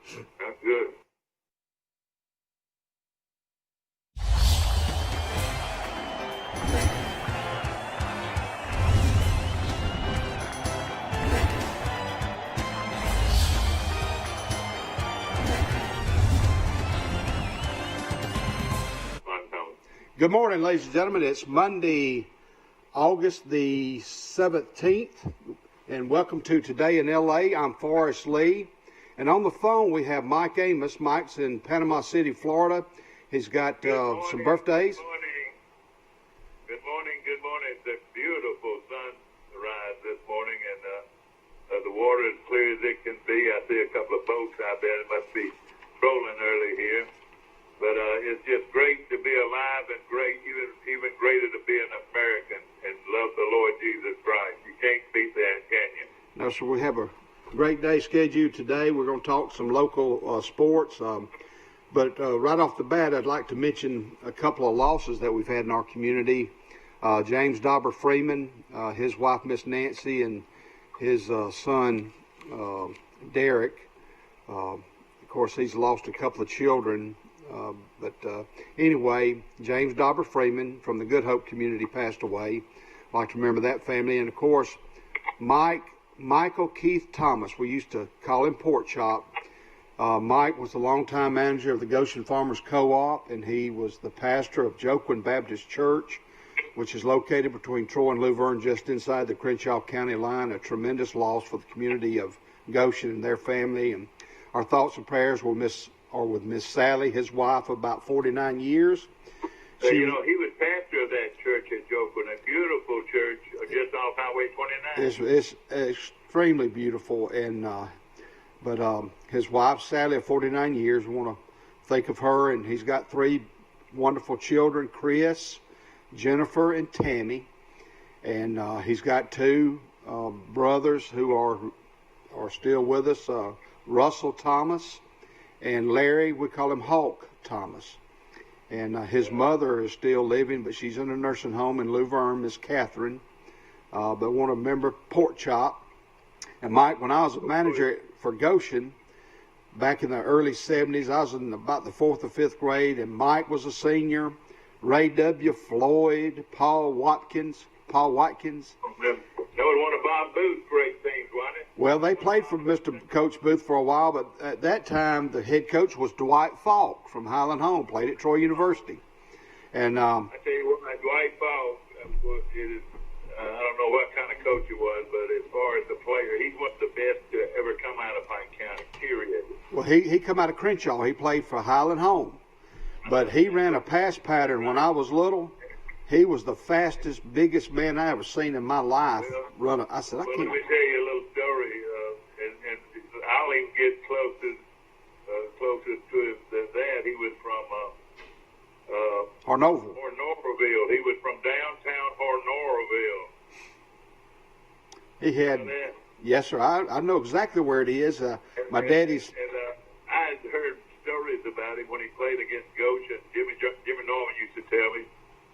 That's good. Good morning, ladies and gentlemen. It's Monday, August the 17th, and welcome to Today in L.A. I'm Forrest Lee, and on the phone we have Mike Amos. Mike's in Panama City, Florida. He's got some birthdays. Good morning. It's a beautiful sunrise this morning, and the water is clear as it can be. I see a couple of boats out there that must be trolling early here. But it's just great to be alive, and great, even greater to be an American and love the Lord Jesus Christ. You can't beat that, can you? No, sir. We have a great day scheduled today. We're going to talk some local sports. But right off the bat, I'd like to mention a couple of losses that we've had in our community. James Dauber Freeman, his wife, Miss Nancy, and his son, Derek. Of course, he's lost a couple of children. But anyway, James Dauber Freeman from the Good Hope community passed away. I'd like to remember that family. And, of course, Michael Keith Thomas. We used to call him Pork Chop. Mike was the longtime manager of the Goshen Farmers Co-op, and he was the pastor of Joaquin Baptist Church, which is located between Troy and Luverne, just inside the Crenshaw County line. A tremendous loss for the community of Goshen and their family. And our thoughts and prayers with Miss Sally, his wife, of about 49 years. So, he was pastor of that church at Joaquin, a beautiful church just off Highway 29. It's extremely beautiful, and but his wife, Sally, of 49 years, we want to think of her, and he's got three wonderful children, Chris, Jennifer, and Tammy, and he's got two brothers who are still with us, Russell Thomas and Larry. We call him Hulk Thomas. And his mother is still living, but she's in a nursing home in Luverne, Miss Catherine. But want to remember Pork Chop. And Mike, when I was a manager for Goshen back in the early 70s, I was in about the 4th or 5th grade, and Mike was a senior. Ray W. Floyd, Paul Watkins. That was one of Bob Booth's great things, wasn't it? Well, they played for Mr. Coach Booth for a while, but at that time, the head coach was Dwight Falk from Highland Home, played at Troy University. And I tell you what, Dwight Falk, I don't know what kind of coach he was, but as far as the player, he was the best to ever come out of Pike County, period. Well, he come out of Crenshaw. He played for Highland Home. But he ran a pass pattern when I was little. He was the fastest, biggest man I ever seen in my life. I said, I can't. Let me tell you a little story, and I'll even get closest to him than that. He was from Hornoville. He was from downtown Hornoville. He had, yes, sir. I know exactly where it is. My daddy's. And I had heard stories about him when he played against Goshen. Jimmy Norman used to tell me.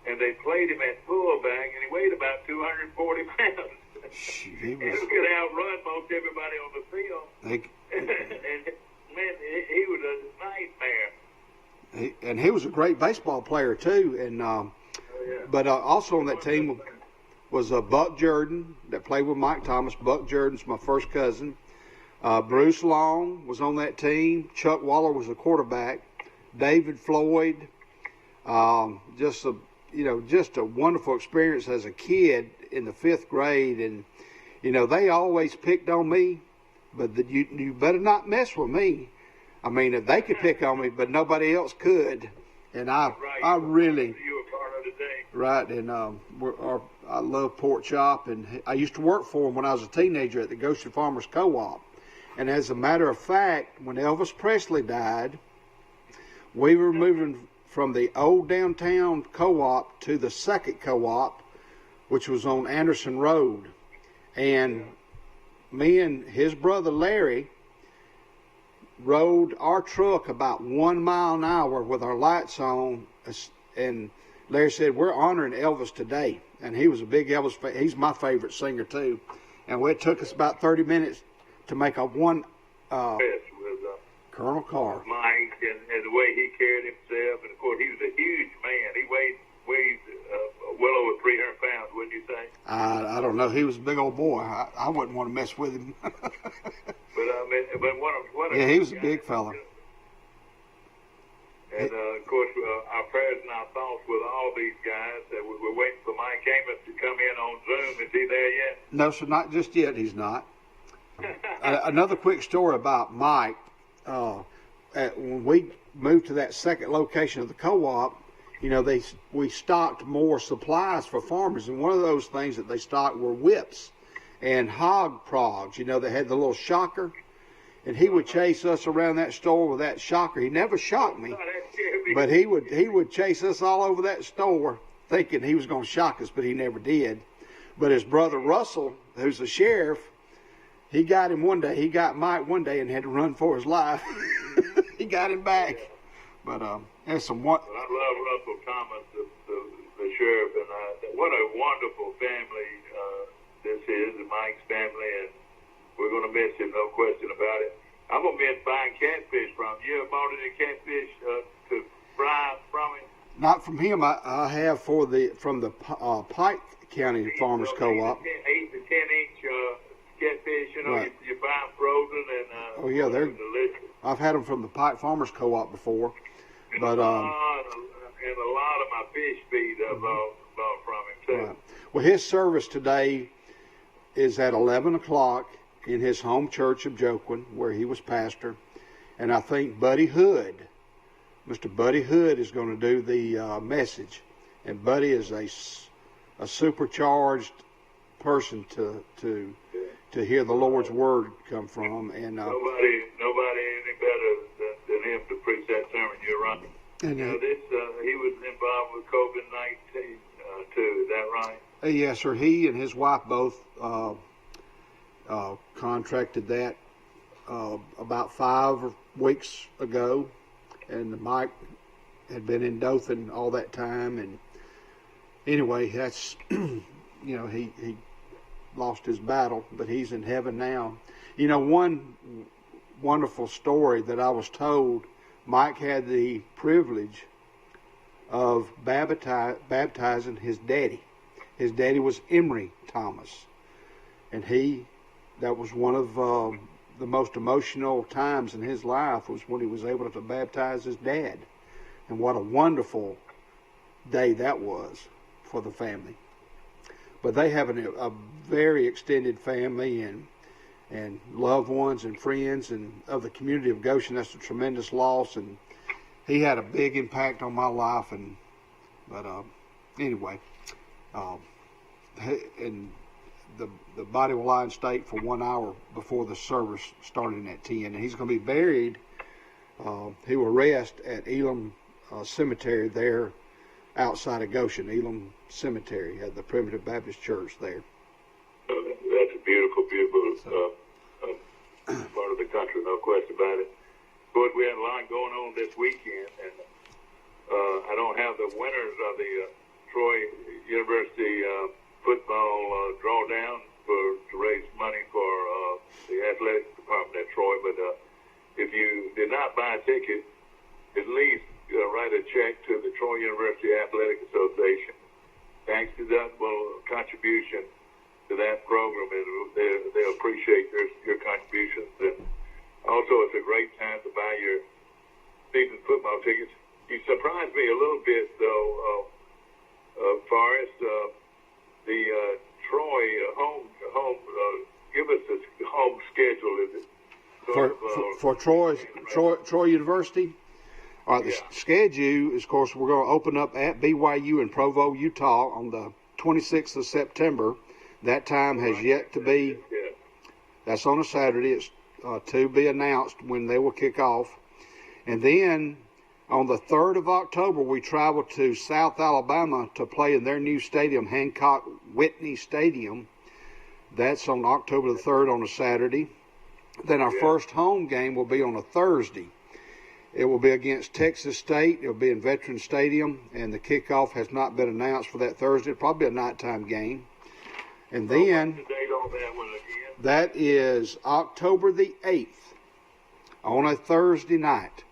And they played him at fullback, and he weighed about 240 pounds. He could outrun most everybody on the field. And man, he was a nightmare. And he was a great baseball player too. And but also on that team was Buck Jordan that played with Mike Thomas. Buck Jordan's my first cousin. Bruce Long was on that team. Chuck Waller was the quarterback. David Floyd. Just a wonderful experience as a kid in the 5th grade. And, they always picked on me, but you better not mess with me. I mean, they could pick on me, but nobody else could. And I really, you were part of the day. Right. And I love Pork Chop. And I used to work for him when I was a teenager at the Goshen Farmers Co-op. And as a matter of fact, when Elvis Presley died, we were moving from the old downtown co-op to the second co-op, which was on Anderson Road. And me and his brother Larry rode our truck about 1 mile an hour with our lights on. And Larry said, we're honoring Elvis today. And he was a big Elvis fan. He's my favorite singer too. And it took us about 30 minutes to make a one Colonel Carr. Mike and the way he carried himself, and of course he was a huge man. He weighed well over 300 pounds, wouldn't you say? I don't know. He was a big old boy. I wouldn't want to mess with him. But I mean, what yeah, he was a big fella. And of course, our prayers and our thoughts with all these guys. We're waiting for Mike Amos to come in on Zoom. Is he there yet? No, sir, not just yet. He's not. Another quick story about Mike. When we moved to that second location of the co-op, you know, we stocked more supplies for farmers, and one of those things that they stocked were whips and hog prods. You know, they had the little shocker, and he would chase us around that store with that shocker. He never shocked me, but he would chase us all over that store, thinking he was going to shock us, but he never did. But his brother Russell, who's the sheriff, he got him one day. He got Mike one day and had to run for his life. He got him back. But there's some one. I love Russell Thomas, the sheriff, and what a wonderful family this is, Mike's family, and we're going to miss him, no question about it. I'm going to miss buying catfish from him. You ever bought any catfish to fry from him? Not from him. I have from the Pike County Farmers Co-op. 8 to 10 inch catfish, you know, right. you buy them frozen, and oh yeah, they're delicious. I've had them from the Pike Farmers Co-op before, and but a lot of my fish feed I've bought from him too. Right. Well, his service today is at 11 o'clock in his home church of Joaquin, where he was pastor, and I think Buddy Hood, Mr. Buddy Hood, is going to do the message, and Buddy is a supercharged person to hear the Lord's word come from, and nobody any better than him to preach that sermon. You're right. And he was involved with COVID-19 too. Is that right? Yes, sir. He and his wife both contracted that about 5 weeks ago, and Mike had been in Dothan all that time, and anyway, that's you know, he lost his battle, but he's in heaven now. You know, one wonderful story that I was told, Mike had the privilege of baptizing his daddy. His daddy was Emery Thomas, and that was one of the most emotional times in his life, was when he was able to baptize his dad. And what a wonderful day that was for the family. But they have a very extended family and loved ones and friends, and of the community of Goshen. That's a tremendous loss, and he had a big impact on my life. But anyway, and the body will lie in state for 1 hour before the service starting at 10, and he's going to be buried. He will rest at Elam Cemetery there outside of Goshen, Elam Cemetery at the Primitive Baptist Church there. That's a beautiful part of the country, no question about it. Of course, we had a lot going on this weekend, and I don't have the winners of the Troy University football drawdown to raise money for the athletic department at Troy, but if you did not buy a ticket, at least write a check to the Troy University Athletic Association. Tax deductible contribution to that program, and they appreciate your contributions. And also, it's a great time to buy your season football tickets. You surprised me a little bit, though, Forrest. The Troy home. Give us a home schedule. Is it for Troy University? All right, the schedule is, of course, we're going to open up at BYU in Provo, Utah on the 26th of September. That time has yet to be. That's on a Saturday. It's to be announced when they will kick off. And then on the 3rd of October, we travel to South Alabama to play in their new stadium, Hancock Whitney Stadium. That's on October the 3rd on a Saturday. Then our first home game will be on a Thursday. It will be against Texas State. It will be in Veterans Stadium, and the kickoff has not been announced for that Thursday. It'll probably be a nighttime game. And then what's the date on that one again? That is October the 8th. on a Thursday night.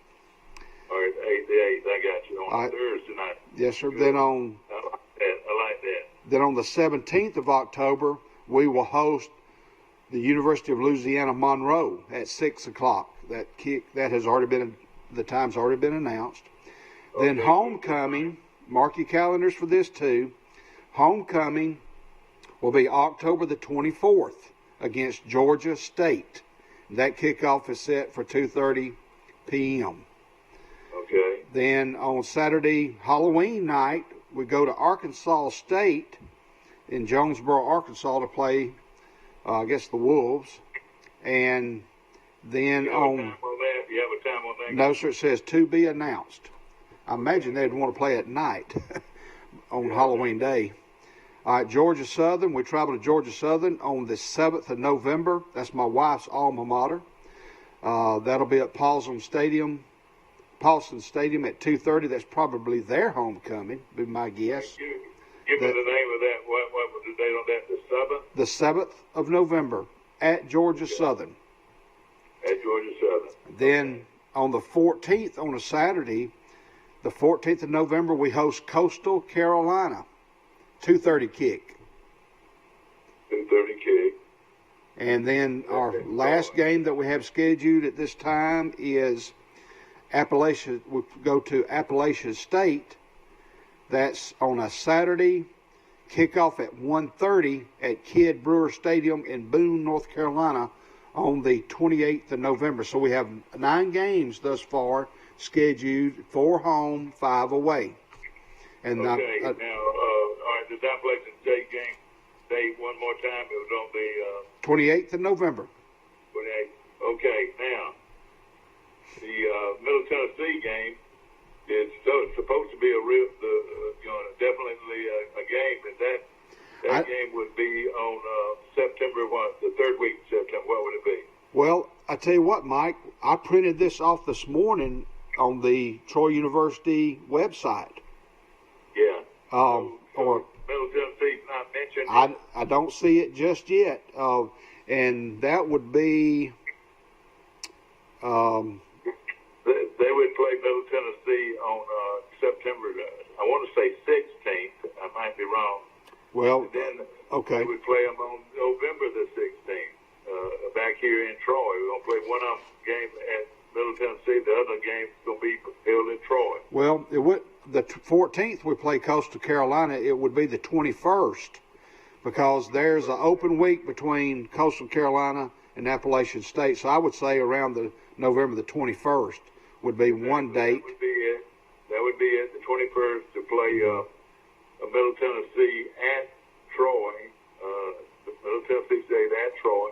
All right, the 8th, I got you, on Thursday night. Yes, sir. Good. Then I like that. Then on the 17th of October, we will host the University of Louisiana Monroe at 6 o'clock. That has already been, the time's already been announced. Okay. Then homecoming, mark your calendars for this too. Homecoming will be October the 24th against Georgia State. That kickoff is set for 2:30 p.m. Okay. Then on Saturday, Halloween night, we go to Arkansas State in Jonesboro, Arkansas to play, the Wolves. And then you have a time on that? You have a time on that? No, sir, it says to be announced. I imagine they'd want to play at night on Halloween Day. All right, Georgia Southern. We travel to Georgia Southern on the 7th of November. That's my wife's alma mater. That'll be at Paulson Stadium at 2:30. That's probably their homecoming, be my guess. Give me the name of that. What was the date on that? The 7th? The 7th of November at Georgia Southern. At Georgia Southern. Then on the 14th, on a Saturday, the 14th of November, we host Coastal Carolina. 2:30 kick. 2:30 kick. And then our last game that we have scheduled at this time is Appalachia. We go to Appalachia State. That's on a Saturday. Kickoff at 1:30 at Kidd Brewer Stadium in Boone, North Carolina on the 28th of November. So we have 9 games thus far scheduled, 4 home, 5 away. And okay, all right, the Appalachian State game, date one more time. It was on the 28th of November. 28th. Okay, now the Middle Tennessee game is supposed to be definitely a game, and that game would be on September the 3rd week of September. What would it be? Well, I tell you what, Mike, I printed this off this morning on the Troy University website. Yeah. Or Middle Tennessee's not mentioned. I don't see it just yet, and that would be. They would play Middle Tennessee on September. I want to say 16th. I might be wrong. Well, and then okay. We would play them on November the 16th back here in Troy. We're gonna play one of them game at Middle Tennessee. The other game's gonna be held in Troy. Well, the 14th we play Coastal Carolina. It would be the 21st because there's an open week between Coastal Carolina and Appalachian State. So I would say around the November the 21st would be one date. That would be it. The 21st to play Middle Tennessee at Troy. The Middle Tennessee State at Troy.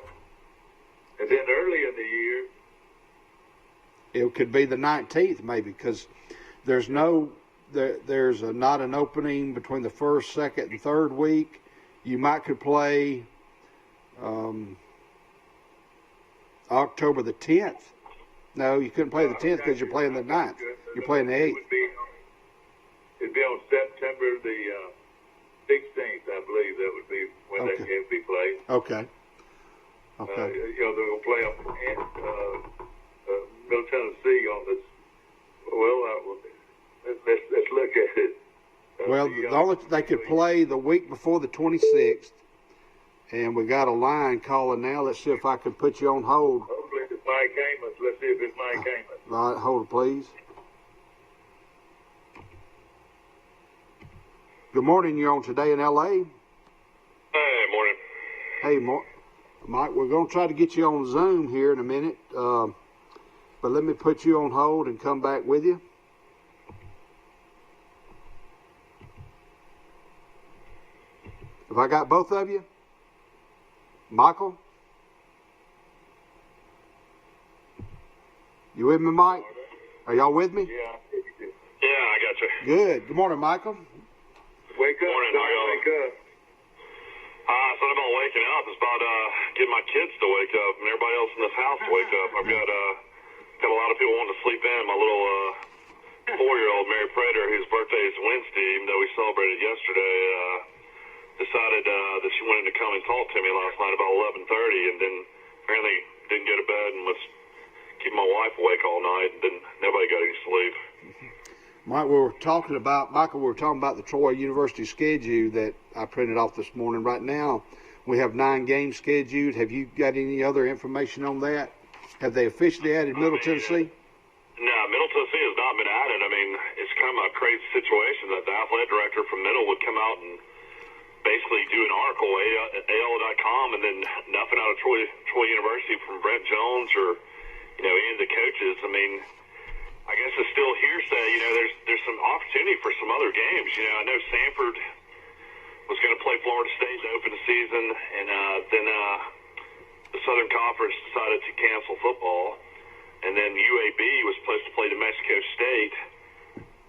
And then early in the year, it could be the 19th maybe because there's not an opening between the 1st, 2nd, and 3rd week. You could play October the 10th. No, you couldn't play the 10th because you're playing the 9th. You're playing the 8th. It'd be on September the 16th, I believe. That would be when that game would be played. Okay. They're going to play them in Middle Tennessee on this. Well, let's look at it. They could play the week before the 26th, and we got a line calling now. Let's see if I can put you on hold. Hopefully it's Mike Amos. Let's see if it's Mike Amos. All right, hold it, please. Good morning. You're on Today in L.A. Hey, morning. Hey, Mike, we're going to try to get you on Zoom here in a minute, but let me put you on hold and come back with you. Have I got both of you? Michael? You with me, Mike? Are y'all with me? Yeah, I got you. Good. Good morning, Michael. Wake up. Morning, Wake up. It's not about waking up. It's about getting my kids to wake up and everybody else in this house to wake up. I've got a lot of people wanting to sleep in. My little 4-year-old, Mary Prater, whose birthday is Wednesday, even though we celebrated yesterday, decided that she wanted to come and talk to me last night about 11:30, and then apparently didn't go to bed and was keep my wife awake all night, and then nobody got any sleep. Michael, we were talking about the Troy University schedule that I printed off this morning. Right now, we have 9 games scheduled. Have you got any other information on that? Have they officially added Middle Tennessee? No, Middle Tennessee has not been added. I mean, it's kind of a crazy situation that the athletic director from Middle would come out and basically do an article at AL.com, and then nothing out of Troy University from Brent Jones or, any of the coaches. I mean, I guess it's still hearsay. There's some opportunity for some other games. I know Sanford was going to play Florida State to open the season, and then the Southern Conference decided to cancel football, and then UAB was supposed to play New Mexico State,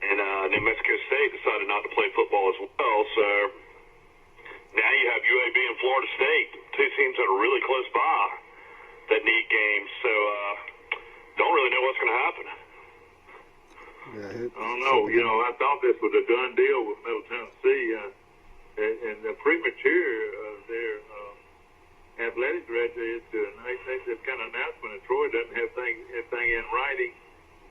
and New Mexico State decided not to play football as well. So now you have UAB and Florida State, 2 teams that are really close by that need games. So don't really know what's going to happen. I don't know. I thought this was a done deal with Middle Tennessee, and the premature their athletic director is doing. They've kind of announcement that Troy doesn't have everything in writing.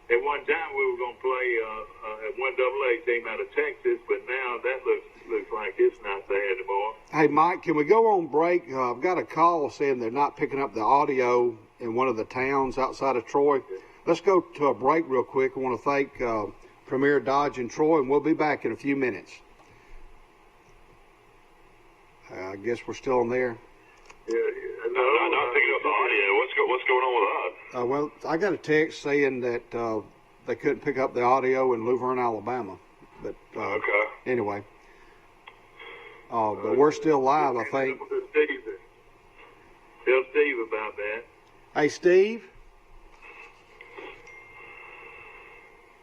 At one time, we were going to play a 1AA team out of Texas, but now that looks like it's not there anymore. Hey, Mike, can we go on break? I've got a call saying they're not picking up the audio in one of the towns outside of Troy. Let's go to a break real quick. I want to thank Premier Dodge in Troy, and we'll be back in a few minutes. I guess we're still on there. Yeah, not picking up the audio. What's going on with that? Well, I got a text saying that they couldn't pick up the audio in Luverne, Alabama. But okay. Anyway, but we're still live, I think. Tell Steve about that. Hey, Steve.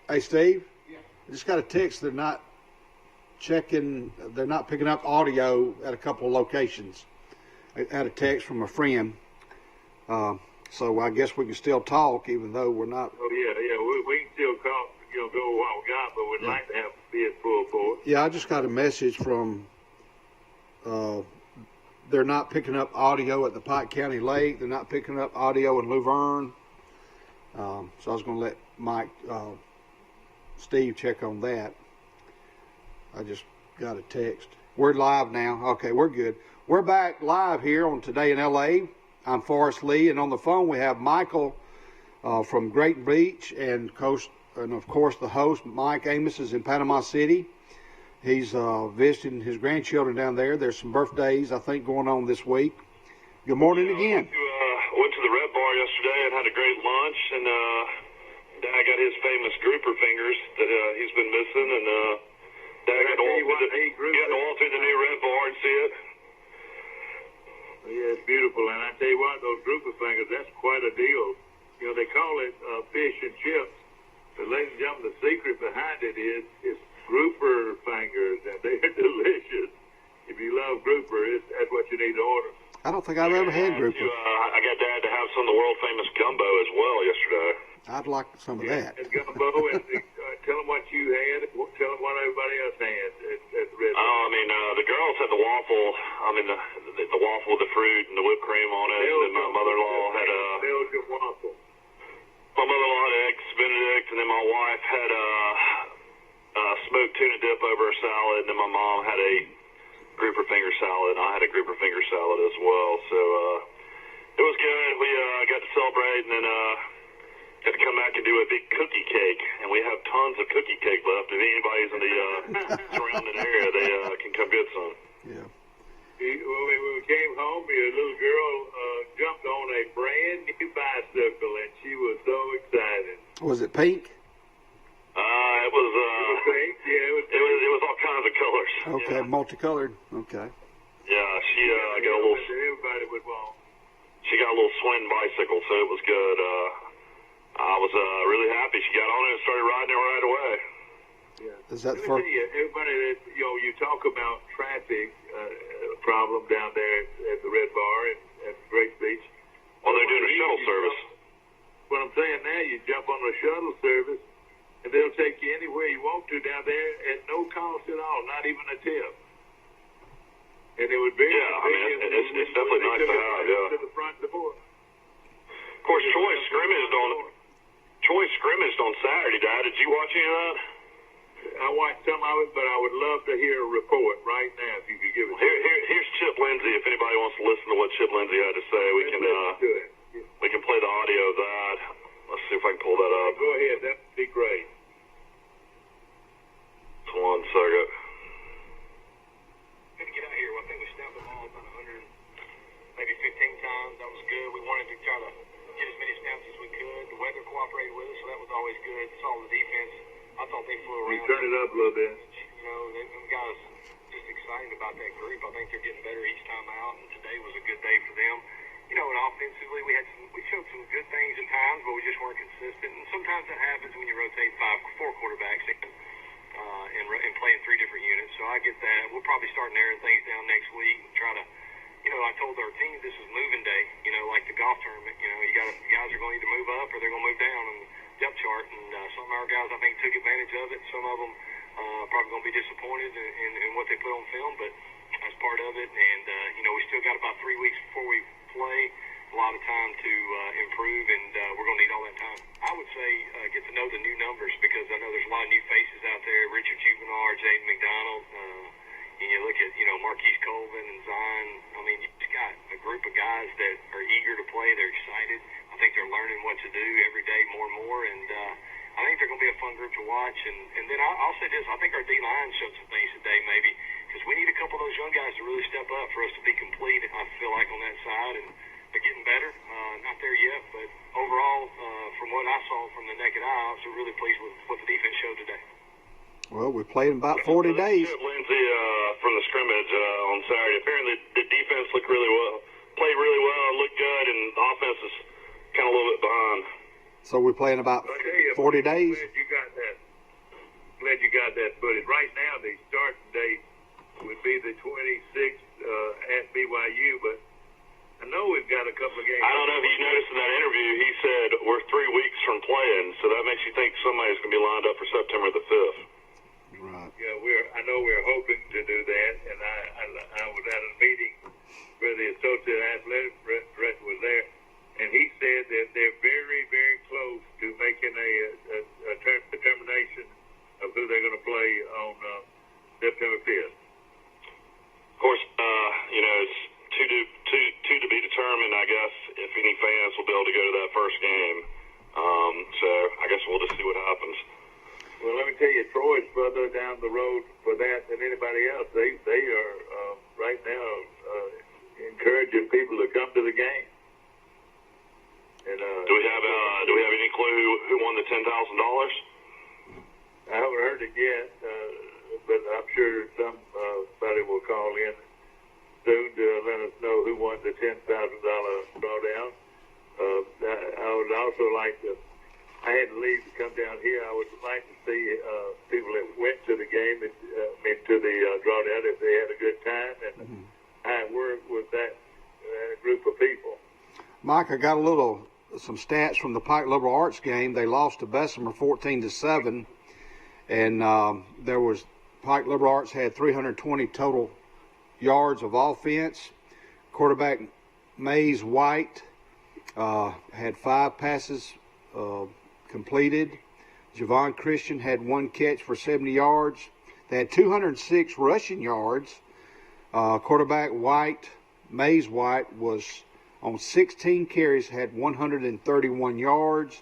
Hey, Steve. Yeah. I just got a text. They're not picking up audio at a couple of locations. I had a text from a friend. So I guess we can still talk, even though we're not. Oh yeah. We can still call, go what we got, but we'd like to have be at full force. Yeah, I just got a message from. They're not picking up audio at the Pike County Lake. They're not picking up audio in Luverne. So I was going to let Steve check on that. I just got a text. We're live now. Okay, we're good. We're back live here on Today in LA. I'm Forrest Lee, and on the phone we have Michael from Great Beach, and of course the host, Mike Amos, is in Panama City. He's visiting his grandchildren down there. There's some birthdays, I think, going on this week. Good morning again. Went to the Red Bar yesterday and had a great lunch, and Dad got his famous grouper fingers that he's been missing, and Dad got to walk through the new Red Bar and see it. Yeah, it's beautiful, and I tell you what, those grouper fingers, that's quite a deal. They call it fish and chips, but ladies and gentlemen, the secret behind it is grouper fingers, and they're delicious. If you love grouper, that's what you need to order. I don't think I've ever had grouper. I got Dad to have some of the world famous gumbo as well yesterday. I'd like some of that. And gumbo, and tell them what you had. Tell them what everybody else had at the Red Bar. Oh, I mean, the girls had the waffle. I mean, the waffle with the fruit and the whipped cream on it. And then my mother-in-law had a Belgian waffle. My mother-in-law had eggs Benedict, and then my wife had smoked tuna dip over a salad, and then my mom had a grouper finger salad, and I had a grouper finger salad as well. So it was good. We got to celebrate, and then got to come back and do a big cookie cake, and we have tons of cookie cake left. If anybody's in the surrounding area, they can come get some. Yeah. When we came home, your little girl jumped on a brand new bicycle, and she was so excited. Was it pink? It was pink. Yeah, it was all kinds of colors. Okay, Yeah, multicolored. Okay. she got a little. Everybody would walk. She got a little swing bicycle, so it was good. I was really happy. She got on it and started riding it right away. Yeah. Is that Let me for? tell you, everybody that you talk about traffic problem down there at the Red Bar at Great Beach. Well, they're doing a shuttle service. What I'm saying now, you jump on a shuttle service, and they'll take you anywhere you want to down there at no cost at all, not even a tip. And it would be it's definitely nice to have. Yeah. To the front door. Of course, Troy scrimmaged on. scrimmaged on Saturday, Dad. Did you watch any of that? I watched some of it, but I would love to hear a report right now if you could give it. Here's Chip Lindsey. If anybody wants to listen to what Chip Lindsey had to say, we can play the audio of that. Let's see if I can pull that up. Go ahead. That would be great. One second. Good to get out here. Well, I think we snapped the ball about 100, maybe 15 times. That was good. We wanted to try to get as many snaps as we could. The weather cooperated with us, so that was always good. Saw the defense. I thought they flew around. You turn it up a little bit. You know, them guys just excited about that group. I think they're getting better each time out, and today was a good day for them. You know, and offensively, we showed some good things at times, but we just weren't consistent. And sometimes that happens when you rotate four quarterbacks and play in three different units. So I get that. We'll probably start narrowing things down next week and try to, you know, I told our team this is moving day. You know, like the golf tournament. You know, guys are going to either move up or they're going to move down on the depth chart. And some of our guys, I think, took advantage of it. Some of them probably going to be disappointed in what they put on film, but that's part of it. And you know, we still got about 3 weeks before we play. A lot of time to improve, and we're going to need all that time. I would say get to know the new numbers, because I know there's a lot of new faces out there. Richard Juvenile, Jaden McDonald, and you look at, you know, Marquise Colvin and Zion. I mean, you've got a group of guys that are eager to play. They're excited. I think they're learning what to do every day more and more, and I think they're going to be a fun group to watch. And then I'll say this, I think our D-line showed some things today maybe, because we need a couple of those young guys to really step up for us to be complete, I feel like, on that side. And they're getting better. Not there yet, but overall, from what I saw from the naked eye, I was really pleased with what the defense showed today. Well, we played in about 40 days. Lindsey from the scrimmage on Saturday. Apparently, the defense looked really well, played really well, looked good, and the offense is kind of a little bit behind. So we're playing about 40 days. Glad you got that. Glad you got that footage. Right now, the start date would be the 26th at BYU, but I know we've got a couple of games. I don't know if you noticed in that interview, he said we're 3 weeks from playing, so that makes you think somebody's going to be lined up for September the 5th. Right. Yeah, I know we're hoping to do that, and I was at a meeting where the associate athletic director was there, and he said that they're very, very close to making a determination of who they're going to play on September 5th. Of course, you know, it's to be determined, I guess, if any fans will be able to go to that first game. So I guess we'll just see what happens. Well, let me tell you, Troy's further down the road for that than anybody else. They are right now encouraging people to come to the game. And do we have any clue who won the $10,000? I haven't heard it yet, but I'm sure somebody will call in soon to let us know who won the $10,000 drawdown. I would also like to, I had to leave to come down here. I would like to see people that went to the game, to the drawdown, if they had a good time, and how it worked with that group of people. Mike, I got some stats from the Pike Liberal Arts game. They lost to Bessemer 14-7, and Pike Liberal Arts had 320 total yards of offense. Quarterback Mays White had 5 passes completed. Javon Christian had 1 catch for 70 yards. They had 206 rushing yards. Quarterback Mays White was on 16 carries, had 131 yards.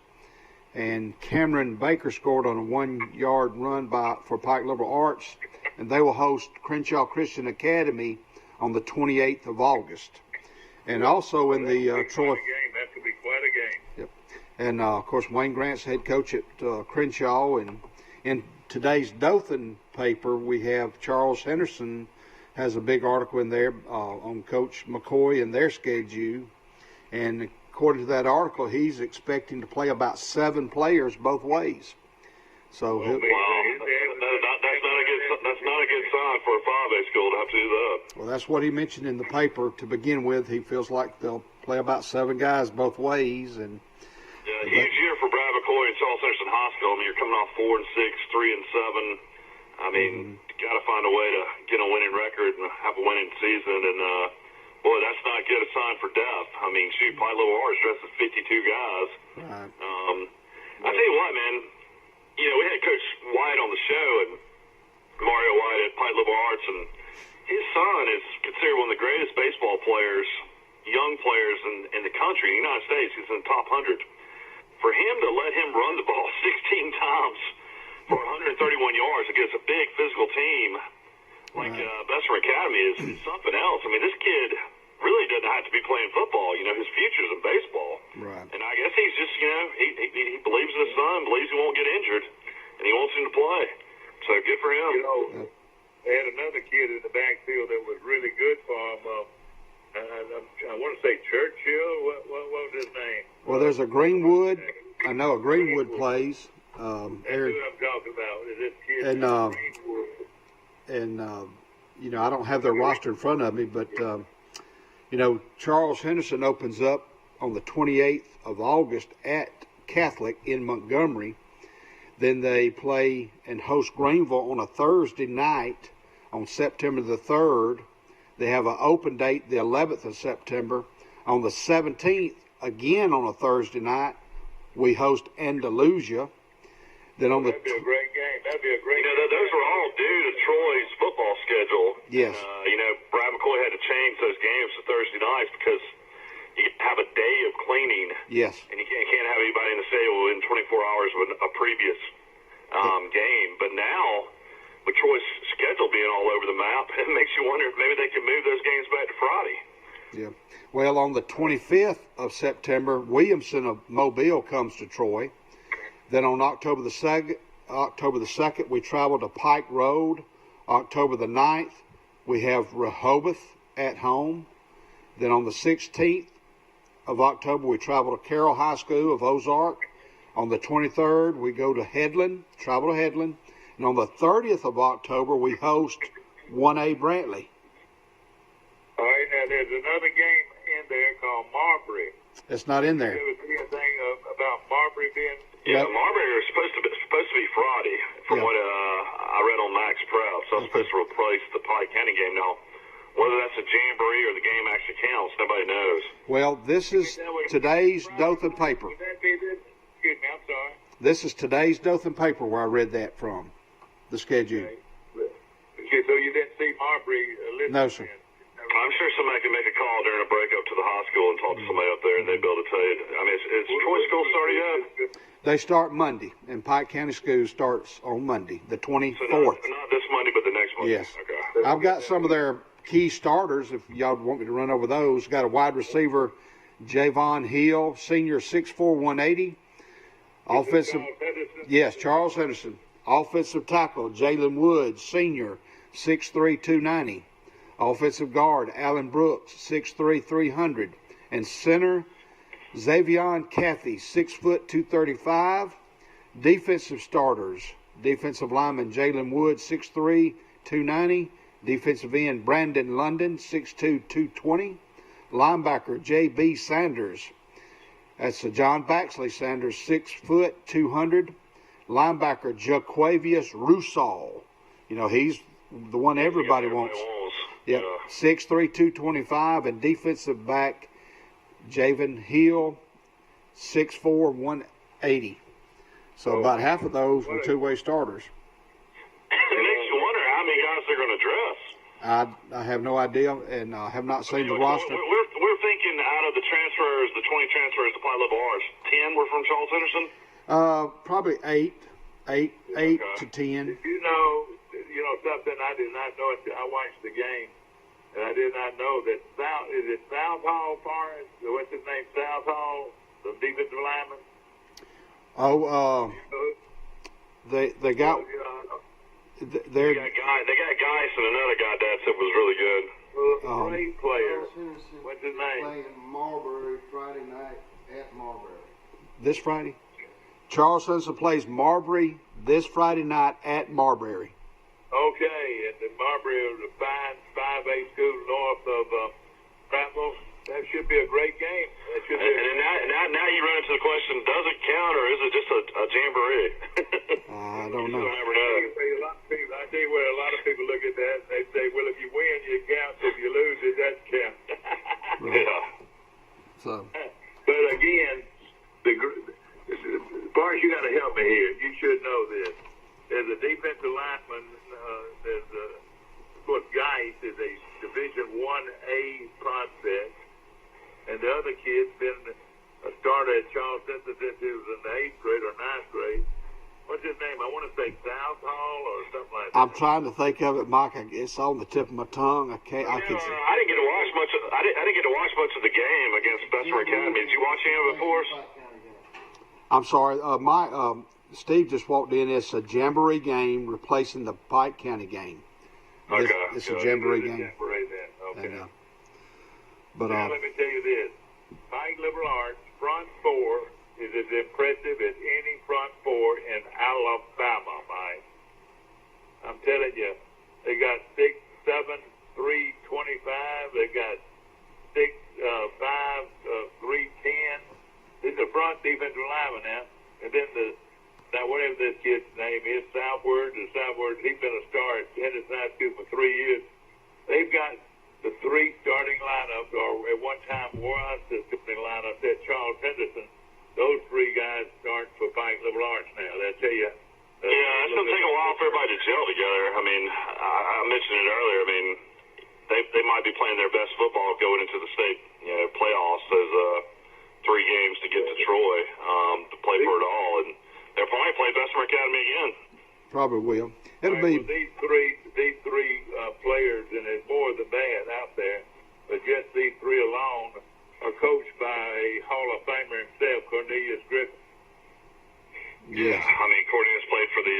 And Cameron Baker scored on a 1-yard run for Pike Liberal Arts. And they will host Crenshaw Christian Academy on the 28th of August. And also in the Troy. That could be quite a game. Yep. And of course, Wayne Grant's head coach at Crenshaw. And in today's Dothan paper, we have Charles Henderson has a big article in there on Coach McCoy and their schedule. And according to that article, he's expecting to play about 7 players both ways. So wow, that's not a good sign for a 5A school to have to do that. Well, that's what he mentioned in the paper to begin with. He feels like they'll play about 7 guys both ways. And yeah, huge year for Brad McCoy and Charles Henderson Hospital. I mean, you're coming off 4-6, 3-7. I mean, you got to find a way to get a winning record and have a winning season. And boy, that's not good a sign for depth. I mean, shoot, Pike Liberal Arts dresses 52 guys. Right. I tell you what, man. here one of the greatest baseball players, young players in the country, in the United States. He's in the top 100. For him to let him run the ball 16 times for 131 yards against a big physical team like Bessemer Academy is something else. I mean, this kid really doesn't have to be playing football. You know, his future's in baseball. Right. And I guess he's just, you know, he believes in his son, believes he won't get injured, and he wants him to play. So good for him. You know, they had another kid in the backfield that was really good for him. I want to say Churchill. What was his name? Well, there's a Greenwood. I know a Greenwood plays. That's who I'm talking about. Is this kid And Greenwood? You know, I don't have their roster in front of me, but you know, Charles Henderson opens up on the 28th of August at Catholic in Montgomery. Then they play and host Greenville on a Thursday night on September the 3rd. They have an open date the 11th of September. On the 17th, again on a Thursday night, we host Andalusia. Then on the That'd be a great game. That'd be a great You know, those were all due to Troy's football schedule. Yes. You know, Brad McCoy had to change those games to Thursday nights because you have a day of cleaning. yes, And you can't have anybody in the stadium within 24 hours of a previous game. But now, with Troy's schedule being all over the map, it makes you wonder if maybe they can move those games back to Friday. yeah. Well, on the 25th of September, Williamson of Mobile comes to Troy. Then on October the 2nd, we travel to Pike Road. October the 9th, we have Rehoboth at home. Then on the 16th of October, we travel to Carroll High School of Ozark. On the 23rd, we go to Headland, travel to Headland. And on the 30th of October, we host 1A Brantley. All right, now there's another game in there called Marbury. It's not in there. You ever see anything about Marbury being? Yeah, Yep. Marbury is supposed to be Friday, from Yeah. what I read on Max Proud. So it's supposed to replace the Pike County game. Now, whether that's a jamboree or the game actually counts, nobody knows. Well, this is today's Dothan paper. Would that be this? Excuse me, I'm sorry. This is today's Dothan paper where I read that from, the schedule. Okay, so you didn't see Marbury listed? No, sir. then? I'm sure somebody can make a call during a break up to the hospital and talk to somebody up there, and they'd be able to tell you. I mean, is Troy School started yet? They start Monday, and Pike County School starts on Monday, the So 24th. not this Monday, but the next Monday. Yes. Okay. I've got some of their key starters, if y'all want me to run over those. Got a wide receiver, Javon Hill, senior 6'4", 180. Offensive, yes, Charles Henderson. Offensive tackle, Jalen Woods, senior, 6'3", 290. Offensive guard, Alan Brooks, 6'3", 300. And center, Xavion Cathy, 6 foot 235. Defensive starters, defensive lineman Jalen Wood, 6'3", 290. Defensive end Brandon London, 6'2", 220. Linebacker J.B. Sanders. That's John Baxley Sanders, 6 foot 200. Linebacker Jaquavius Rusall. You know, he's the one everybody wants. Yep, 6'3", 225. And defensive back Javen Hill, 6'4", 180. So about half of those were two-way starters. It makes you wonder how many guys they're going to dress. I have no idea, and I have not seen the roster. We're thinking out of the transfers, the 20 transfers to Pine Level Ours, 10 were from Charles Henderson? Probably eight to 10. You know something I did not know until I watched the game, and I did not know that Southall Forest, what's his name, Southall, the defensive lineman? Oh, they got. They got Geis and another guy that said was really good. Great player. What's his name? Playing Marbury Friday night at Marbury. This Friday? Charles Henderson plays Marbury this Friday night at Marbury. Okay, and the Marbury is a fine 5A school north of Prattville. That should be a great game. That should be now you run into the question, does it count or is it just a jamboree? I don't know. You'll never know. I tell you what, a lot of people look at that and they say, well, if you win, it counts. If you lose, it doesn't count. Yeah. So. But again, Bart, you got to help me here. You should know this. There's a defensive lineman. Of course, Geis is a Division I 1A prospect, and the other kid's been a starter at Charles since he was in the 8th grade or 9th grade. What's his name? I want to say Southall or something like that. I'm trying to think of it, Mike. It's on the tip of my tongue. I can't. I can. I didn't get to watch much. I didn't get to watch much of the game against Bessemer Academy. Did you watch any of it for us? I'm sorry. Steve just walked in. It's a Jamboree game replacing the Pike County game. Okay. It's a Jamboree game. Jamboree then. Okay. And, Now let me tell you this: Pike Liberal Arts front four is as impressive as any front four in Alabama, Mike. I'm telling you, they got 6'7", 325. They got 6'5", 310. This is a front defensive lineman now, and then now whatever this kid's name is, Southward. He's been a star at Henderson High School for 3 years. They've got the 3 starting lineups, or at one time was the starting lineup at Charles Henderson. Those 3 guys start for Pike Liberal Arts now. They'll tell you. Yeah, it's going to take a while for everybody to gel together. I mean, I mentioned it earlier. I mean, they might be playing their best football going into the state playoffs as 3 games to get to Troy to play for it all, and they'll probably play Bessemer Academy again. Probably will. It'll Right, be. well, these three players, and there's more than that out there, but just these 3 alone are coached by a Hall of Famer himself, Cornelius Griffin. Yes. I mean, Cornelius played for the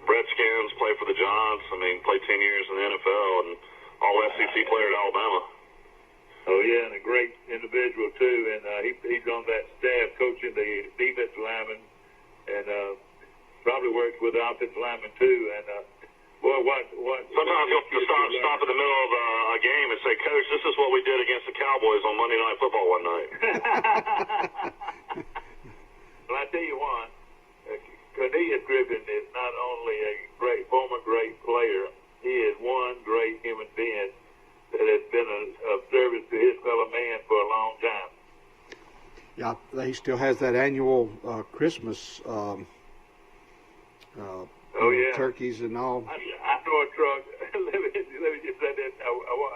Redskins, played for the Giants. I mean, played 10 years in the NFL, and all SEC player at Alabama. Oh yeah, and a great individual too. And he's on that staff coaching the defensive linemen, and probably works with the offensive linemen too. And boy, what? Sometimes you'll have to stop in the middle of a game and say, "Coach, this is what we did against the Cowboys on Monday Night Football one night." Well, I tell you what, Cornelius Griffin is not only a former great player, he is one great human being that has been of service to his fellow man for a long time. Yeah, he still has that annual Christmas turkeys and all. I know a truck. let me just say this. I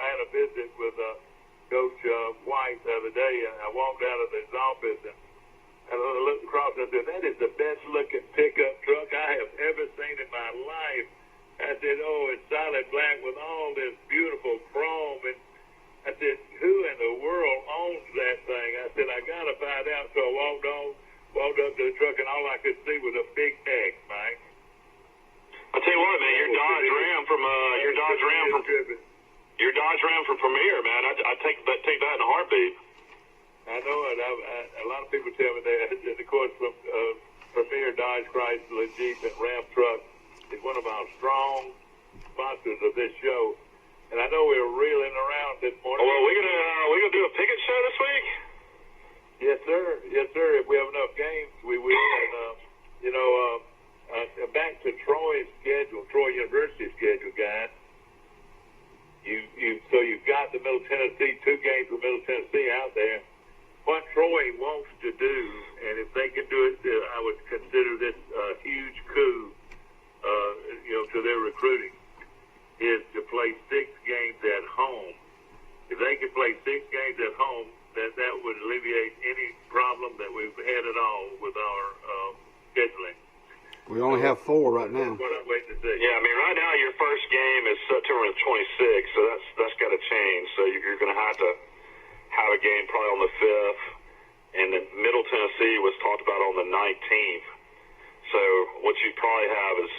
had a visit with Coach White the other day, and I walked out of his office and I looked across and I said, "That is the best looking pickup truck I have ever seen in my life." I said, "Oh, it's solid black with all this beautiful chrome." And I said, "Who in the world owns that thing?" I said, "I got to find out." So I walked up to the truck, and all I could see was a big X, Mike. I tell you what, man, your Dodge Ram from Premier, man. I take that in a heartbeat. I know it. A lot of people tell me that. And of course, from Premier Dodge, Chrysler, Jeep, and Ram truck is one of our strong sponsors of this show. And I know we're reeling around this morning. Oh, well, we're gonna do a picket show this week. Yes, sir. Yes, sir. If we have enough games, we will. And back to Troy's schedule, Troy University's schedule, guys. You've got the Middle Tennessee 2 games with Middle Tennessee out there. What Troy wants to do, and if they can do it, I would consider this a huge coup, to their recruiting, is to play 6 games at home. If they can play 6 games at home, that would alleviate any problem that we've had at all with our scheduling. We only have 4 right now. That's what I'm waiting to see. Yeah, I mean, right now your first game is September the 26th, so that's got to change. So you're going to have to have a game probably on the 5th, and then Middle Tennessee was talked about on the 19th. So what you probably have is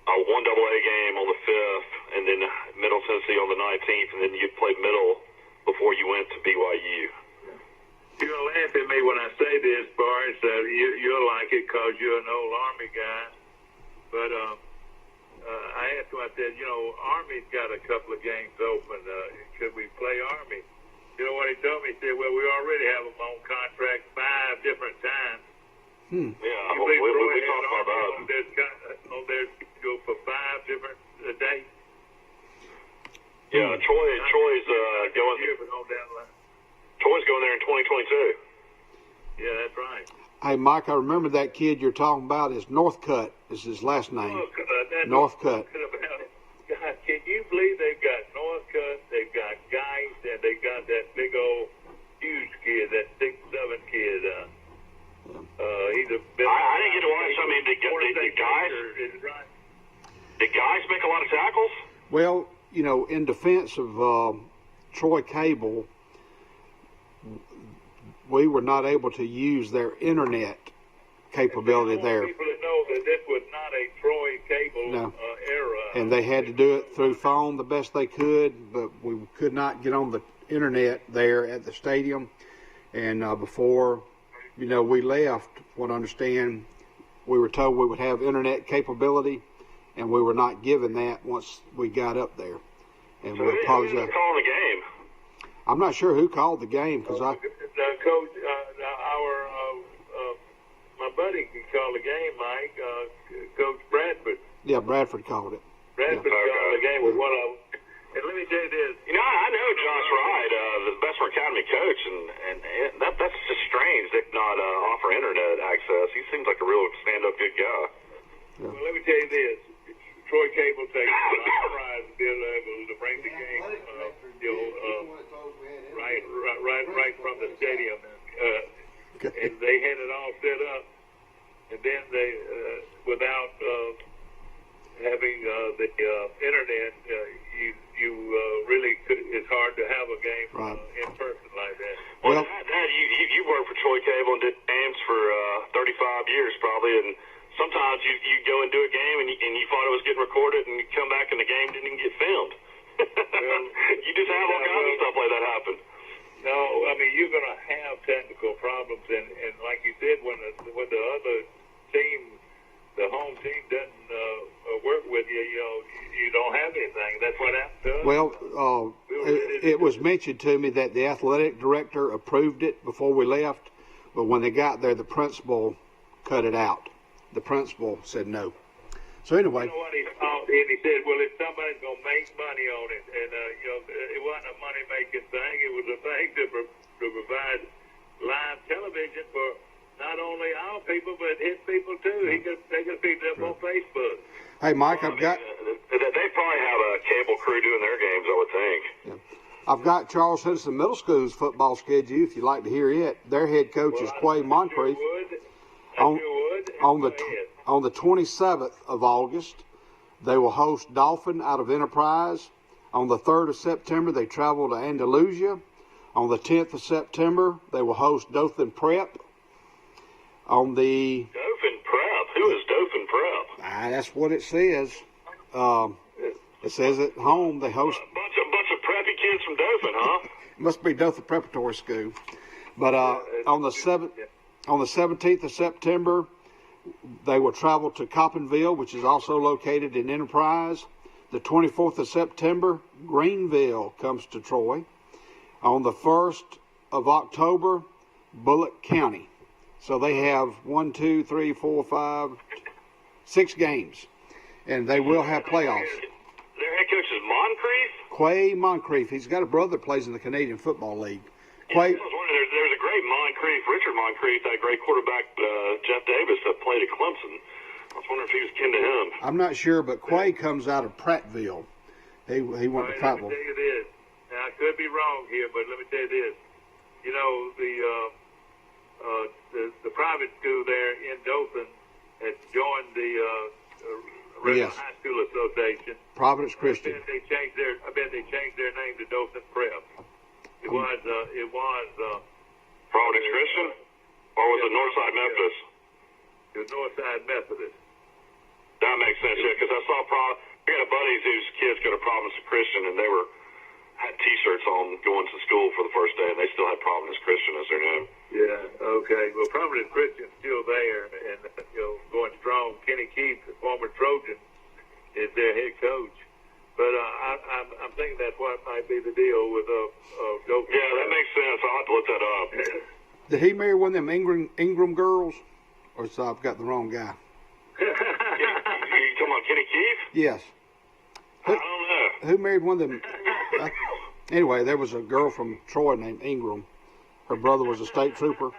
a 1AA game on the 5th, and then Middle Tennessee on the 19th, and then you'd play Middle before you went to BYU. You're going to laugh at me when I say this, Boris. You'll like it because you're an old Army guy. But I asked him, I said, Army's got a couple of games open. Could we play Army? You know what he told me? He said, well, we already have them on contract 5 different times. Yeah, we talked about that. On their schedule for 5 different dates. Yeah, Troy's going. Troy's going there in 2022. Yeah, that's right. Hey, Mike, I remember that kid you're talking about is Northcutt is his last name. Northcutt. Northcutt. God, can you believe they've got Northcutt, they've got Geist, and they've got that big old huge kid, that 6'7" kid. He's a bit. I didn't get to watch. I mean, did guys make a lot of tackles? Well, you know, in defense of Troy Cable, we were not able to use their internet capability there. People to know that this was not a Troy Cable era. And they had to do it through phone the best they could, but we could not get on the internet there at the stadium. And before, you know, we left, what I understand, we were told we would have internet capability, and we were not given that once we got up there. And So we who's apologize. calling the game? I'm not sure who called the game because Coach, my buddy can call the game, Mike. Coach Bradford. Yeah, Bradford called it. Bradford called the game with one of them. And let me tell you this. You know, I know Josh Wright, the Bessemer Academy coach, and that's just strange they not offer internet access. He seems like a real stand-up good guy. Well, let me tell you this. Troy Cable takes a lot of pride in being able to bring the game, right from the stadium. And they had it all set up. And then they, without having the internet, you really could. It's hard to have a game in person like that. Well, Dad, you worked for Troy Cable and did games for 35 years probably, and sometimes you go and do a game and you thought it was getting recorded, and you come back and the game didn't even get filmed. You just have all kinds of stuff like that happen. No, I mean you're going to have technical problems, and like you said, when the other team, the home team doesn't work with you, you know, you don't have anything. That's what happened to us. Well, it was mentioned to me that the athletic director approved it before we left, but when they got there, the principal cut it out. The principal said no. So anyway. You know what he thought? And he said, well, if somebody's going to make money on it, and, you know, it wasn't a money-making thing. It was a thing to provide live television for not only our people, but his people, too. They could pick it up on Facebook. Hey, Mike, I've got... They probably have a cable crew doing their games, I would think. Yeah. I've got Charles Henderson Middle School's football schedule, if you'd like to hear it. Their head coach is Quay Moncrief. On the 27th of August, they will host Dolphin out of Enterprise. On the 3rd of September, they travel to Andalusia. On the 10th of September, they will host Dothan Prep. On the Dothan Prep? Who is Dothan Prep? That's what it says. It says at home they host a bunch of preppy kids from Dothan, huh? Must be Dothan Preparatory School. But on the 17th of September, they will travel to Coppinville, which is also located in Enterprise. The 24th of September, Greenville comes to Troy. On the 1st of October, Bullock County. So they have 6 games, and they will have playoffs. Their head coach is Moncrief? Quay Moncrief. He's got a brother that plays in the Canadian Football League. I was wondering, there's a great Moncrief, Richard Moncrief, that great quarterback, Jeff Davis, that played at Clemson. I was wondering if he was kin to him. I'm not sure, but Quay comes out of Prattville. He went to Prattville. Let me tell you this. Now, I could be wrong here, but let me tell you this. You know, the private school there in Dothan has joined the Regional High School Association. Providence Christian. I bet they changed their name to Dothan Prep. It was Providence Christian? Or was it Northside Memphis? It was Northside Methodist. That makes sense, yeah, because I saw I got a buddy whose kids go to Providence Christian, and they had T-shirts on going to school for the first day, and they still had Providence Christian as their name. Yeah, okay. Well, Providence Christian's still there, and, going strong. Kenny Keith, the former Trojan, is their head coach. But I'm thinking that's what might be the deal with Dothan. Yeah, that makes sense. I'll have to look that up. Did he marry one of them Ingram girls? Or so I've got the wrong guy. You talking about Kenny Keith? Yes. I don't know. Who married one of them? Anyway, there was a girl from Troy named Ingram. Her brother was a state trooper.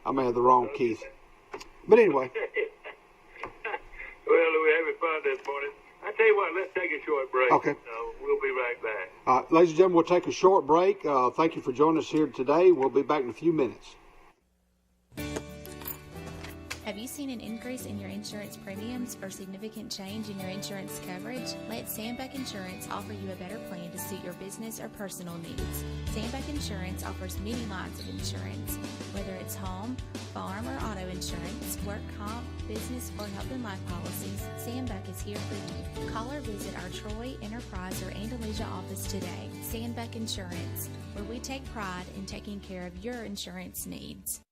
I may have the wrong Keith. But anyway. Well, we're having fun this morning. I tell you what, let's take a short break. Okay. We'll be right back. Ladies and gentlemen, we'll take a short break. Thank you for joining us here today. We'll be back in a few minutes. Have you seen an increase in your insurance premiums or significant change in your insurance coverage? Let Sandback Insurance offer you a better plan to suit your business or personal needs. Sandback Insurance offers many lines of insurance, whether it's home, farm, or auto insurance, work comp, business, or health and life policies. Sandback is here for you. Call or visit our Troy, Enterprise, or Andalusia office today. Sandback Insurance, where we take pride in taking care of your insurance needs.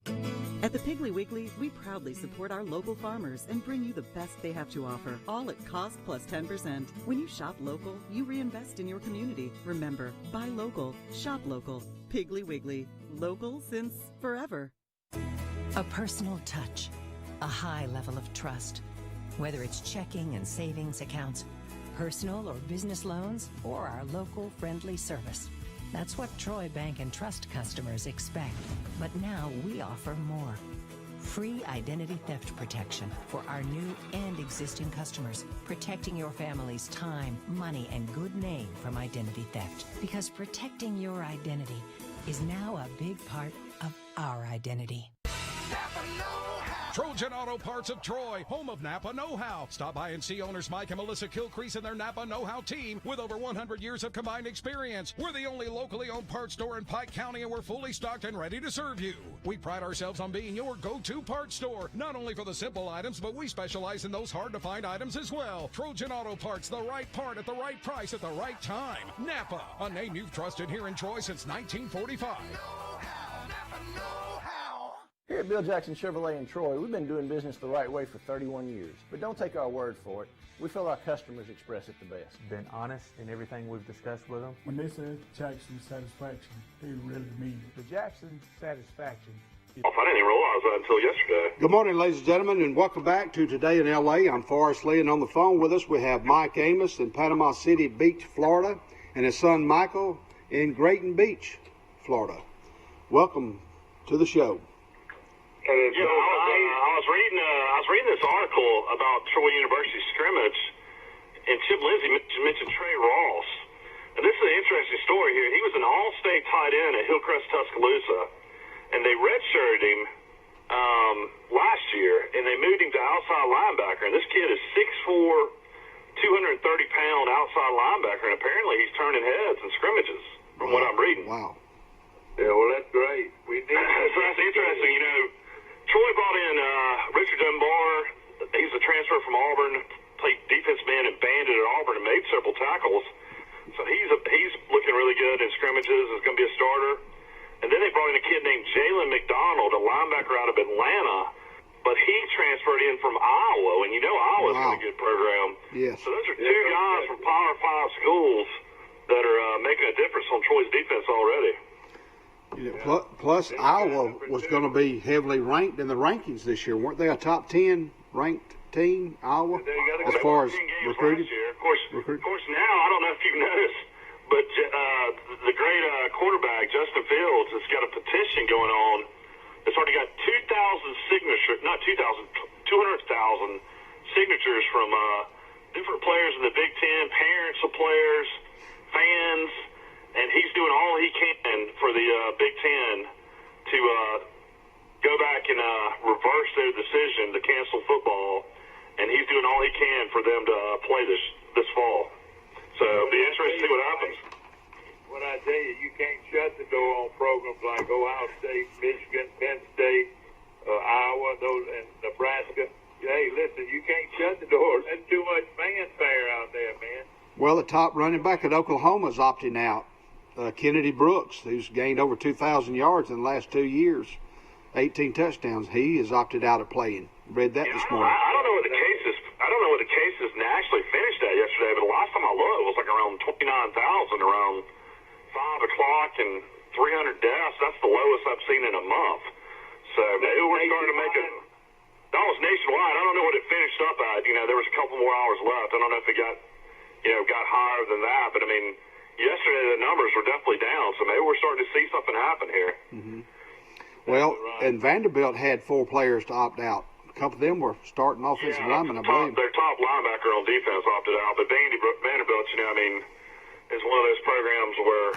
At the Piggly Wiggly, we proudly support our local farmers and bring you the best they have to offer, all at cost plus 10%. When you shop local, you reinvest in your community. Remember, buy local, shop local. Piggly Wiggly, local since forever. A personal touch, a high level of trust. Whether it's checking and savings accounts, personal or business loans, or our local friendly service. That's what Troy Bank and Trust customers expect. But now we offer more. Free identity theft protection for our new and existing customers, protecting your family's time, money, and good name from identity theft. Because protecting your identity is now a big part of our identity. Trojan Auto Parts of Troy, home of Napa Know-How. Stop by and see owners Mike and Melissa Kilcrease and their Napa Know-How team with over 100 years of combined experience. We're the only locally owned parts store in Pike County, and we're fully stocked and ready to serve you. We pride ourselves on being your go-to parts store, not only for the simple items, but we specialize in those hard-to-find items as well. Trojan Auto Parts, the right part at the right price at the right time. Napa, a name you've trusted here in Troy since 1945. Here at Bill Jackson Chevrolet in Troy, we've been doing business the right way for 31 years. But don't take our word for it. We feel our customers express it the best. Been honest in everything we've discussed with them. When they say Jackson Satisfaction, they really mean it. The Jackson Satisfaction. I didn't even realize that until yesterday. Good morning, ladies and gentlemen, and welcome back to Today in L.A. I'm Forrest Lee, and on the phone with us we have Mike Amos in Panama City Beach, Florida, and his son Michael in Grayton Beach, Florida. Welcome to the show. I was reading this article about Troy University scrimmage, and Chip Lindsey mentioned Trey Ross. And this is an interesting story here. He was an all-state tight end at Hillcrest, Tuscaloosa, and they redshirted him last year, and they moved him to outside linebacker. And this kid is 6'4", 230-pound outside linebacker, and apparently he's turning heads in scrimmages, from what I'm reading. Wow. Yeah, well, that's great. We need so that's interesting. You know, Troy brought in Richard Dunbar. He's a transfer from Auburn, played defensive end and bandit at Auburn and made several tackles. So he's looking really good in scrimmages. Is going to be a starter. And then they brought in a kid named Jalen McDonald, a linebacker out of Atlanta, but he transferred in from Iowa, and you know Iowa's got a good program. Yes. So those are two guys from Power 5 schools that are making a difference on Troy's defense already. Plus, Iowa was going to be heavily ranked in the rankings this year. Weren't they a top 10 ranked team, Iowa, as far as recruiting? Of course, now, I don't know if you've noticed, but the great quarterback, Justin Fields, has got a petition going on. It's already got 200,000 signatures from different players in the Big Ten, parents of players, fans, and he's doing all he can for the Big Ten to go back and reverse their decision to cancel football, and he's doing all he can for them to play this fall. So it'll be interesting to see what happens. What I tell you, you can't shut the door on programs like Ohio State, Michigan, Penn State, Iowa, those, and Nebraska. Hey, listen, you can't shut the door. There's too much fanfare out there, man. Well, the top running back at Oklahoma is opting out. Kennedy Brooks, who's gained over 2,000 yards in the last 2 years, 18 touchdowns. He has opted out of playing. Read that this morning. I don't know what the case is. I don't know what the case is nationally finished at yesterday, but the last time I looked, it was like around 29,000, around 5 o'clock, and 300 deaths. That's the lowest I've seen in a month. So maybe we're starting to make it. That was nationwide. I don't know what it finished up at. You know, there was a couple more hours left. I don't know if it got higher than that, but I mean, yesterday the numbers were definitely down, so maybe we're starting to see something happen here. Mm-hmm. Well, and Vanderbilt had 4 players to opt out. A couple of them were starting offensive linemen, I believe. Their top linebacker on defense opted out, but Vanderbilt, is one of those programs where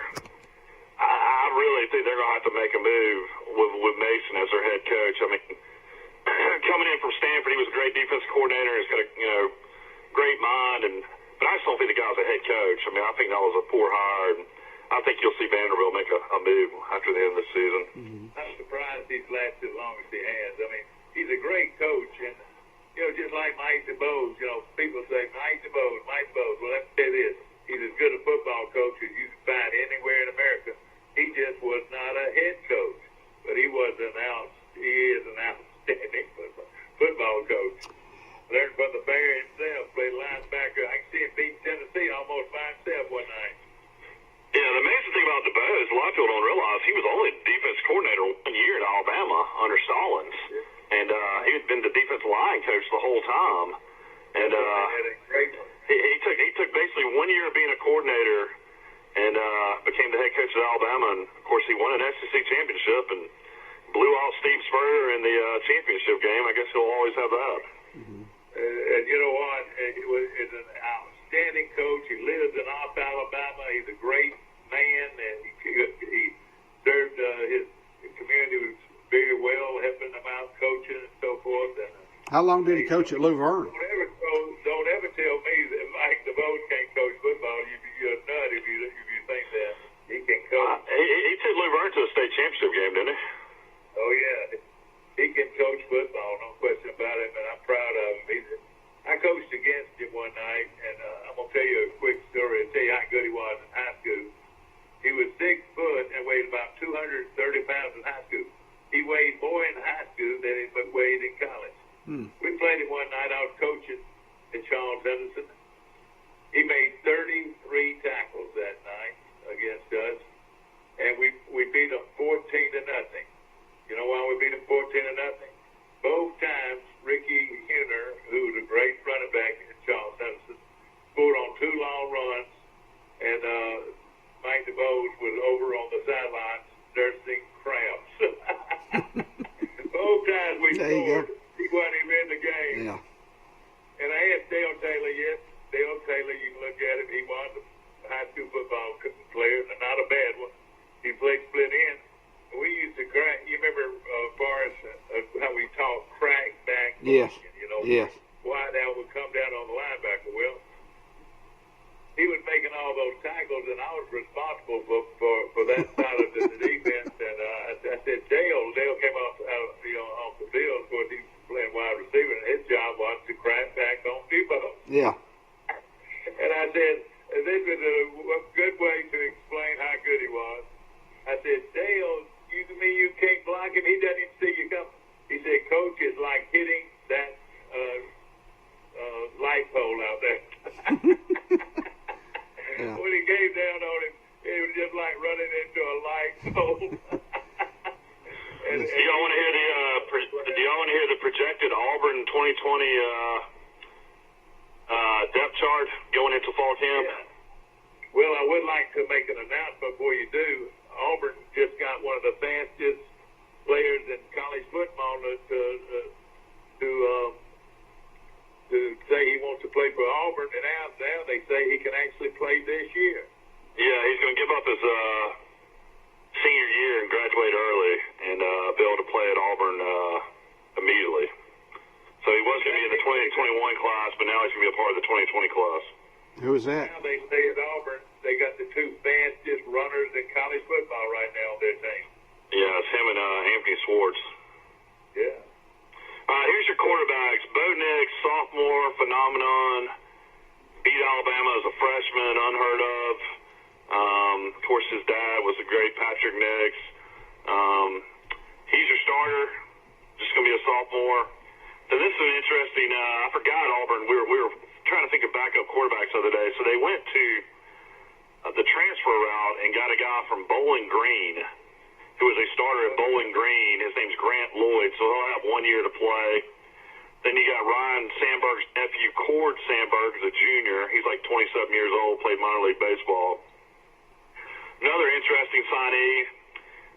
I really think they're going to have to make a move with Mason as their head coach. Coming in from Stanford, he was a great defensive coordinator. He's got a great mind, but I just don't think the guy's a head coach. I think that was a poor hire. And I think you'll see Vanderbilt make a move after the end of the season. I'm surprised he's lasted as long as he has. He's a great coach, and just like Mike DeBose, people say Mike DeBose. Well, let me say this: he's as good a football coach as you can find anywhere in America. He just was not a head coach, but he is an outstanding football coach. Learned from the Bear himself, played linebacker. I can see him beat Tennessee almost by himself one night. Yeah, the amazing thing about DeBose, a lot of people don't realize, he was only defense coordinator 1 year at Alabama under Stallings. And he had been the defensive line coach the whole time. And he took basically 1 year of being a coordinator and became the head coach at Alabama. And, of course, he won an SEC championship and blew out Steve Spurrier in the championship game. I guess he'll always have that. And you know what? He's an outstanding coach. He lives in North Alabama. He's a great man, and he served his community very well, helping them out, coaching and so forth. And how long did he coach at Luverne? Don't ever tell me that Mike DeBose can't coach football. You're a nut if you think that he can coach. He took Luverne to a state championship game, didn't he? Oh yeah, he can coach football, no question about it. And I'm proud of him. I coached against him one night, and I'm gonna tell you a quick story to tell you how good he was in high school. He was 6 foot and weighed about 230 pounds in high school. He weighed more in high school than he weighed in college. We played him one night. I was coaching at Charles Henderson. He made 33 tackles that night against us, and we beat him 14-0. You know why we beat him 14-0? Both times, Ricky Hunter, who was a great running back at Charles Henderson, scored on 2 long runs, and Mike DeBose was over on the sidelines nursing cramps. Both times we scored, he wasn't even in the game. Yeah. And I asked Dale Taylor, yes, Dale Taylor, you can look at him, he was a high school football player, and not a bad one. He played split end. We used to crack, you remember, Forrest, how we taught crack back? Yes. Yes. Wide out would come down on the linebacker. Well, he was making all those tackles, and I was responsible for that side of the defense. And I said, Dale came off the field. Of course, he was playing wide receiver, and his job was to crack back on Debo. Yeah. And I said, this is a good way to explain how good he was. I said, Dale, you mean you can't block him? He doesn't even see you coming. He said, Coach, it's like hitting that light pole out there. Yeah. When he came down on him, it was just like running into a light pole. Do y'all want to hear the projected Auburn 2020 depth chart going into fall camp? Yeah. Well, I would like to make an announcement before you do. Auburn just got one of the fastest players in college football to say he wants to play for Auburn, and now they say he can actually play this year. Yeah, he's going to give up his senior year and graduate early and be able to play at Auburn immediately. So he was going to be in the 2021 class, but now he's going to be a part of the 2020 class. Who is that? Now they say at Auburn they got the 2 fastest runners in college football right now on their team. Yeah, it's him and Anthony Swartz. Yeah. Here's your quarterbacks. Bo Nix, sophomore, phenomenon. Beat Alabama as a freshman, unheard of. Of course, his dad was the great Patrick Nix. He's your starter. Just going to be a sophomore. So this is an interesting. I forgot Auburn. We were trying to think of backup quarterbacks the other day. So they went to the transfer route and got a guy from Bowling Green, who was a starter at Bowling Green. His name's Grant Lloyd, so he'll have 1 year to play. Then you got Ryan Sandberg's nephew, Cord Sandberg, who's a junior. He's like 27 years old, played minor league baseball. Another interesting signee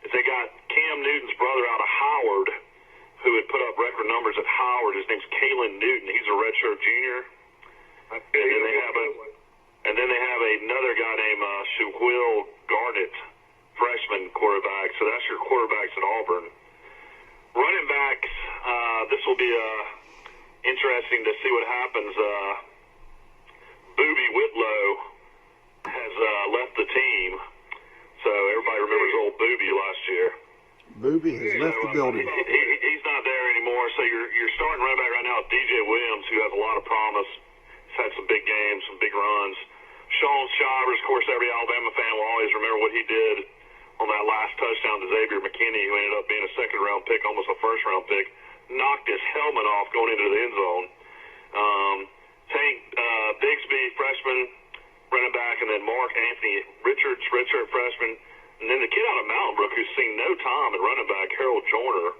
is they got Cam Newton's brother out of Howard, who had put up record numbers at Howard. His name's Kalen Newton. He's a redshirt junior. And then they have another guy named Shaquille Garnett, freshman quarterback. So that's your quarterbacks at Auburn. Running backs, this will be interesting to see what happens. Booby Whitlow has left the team. So everybody remembers old Booby last year. Booby has left the building. He's not there anymore. So you're starting running back right now, DJ Williams, who has a lot of promise. He's had some big games, some big runs. Sean Shivers, of course, every Alabama fan will always remember what he did on that last touchdown to Xavier McKinney, who ended up being a second-round pick, almost a first-round pick. Knocked his helmet off going into the end zone. Tank Bigsby, freshman, running back, and then Mark Anthony Richards, redshirt freshman. And then the kid out of Mountain Brook who's seen no time at running back, Harold Joyner,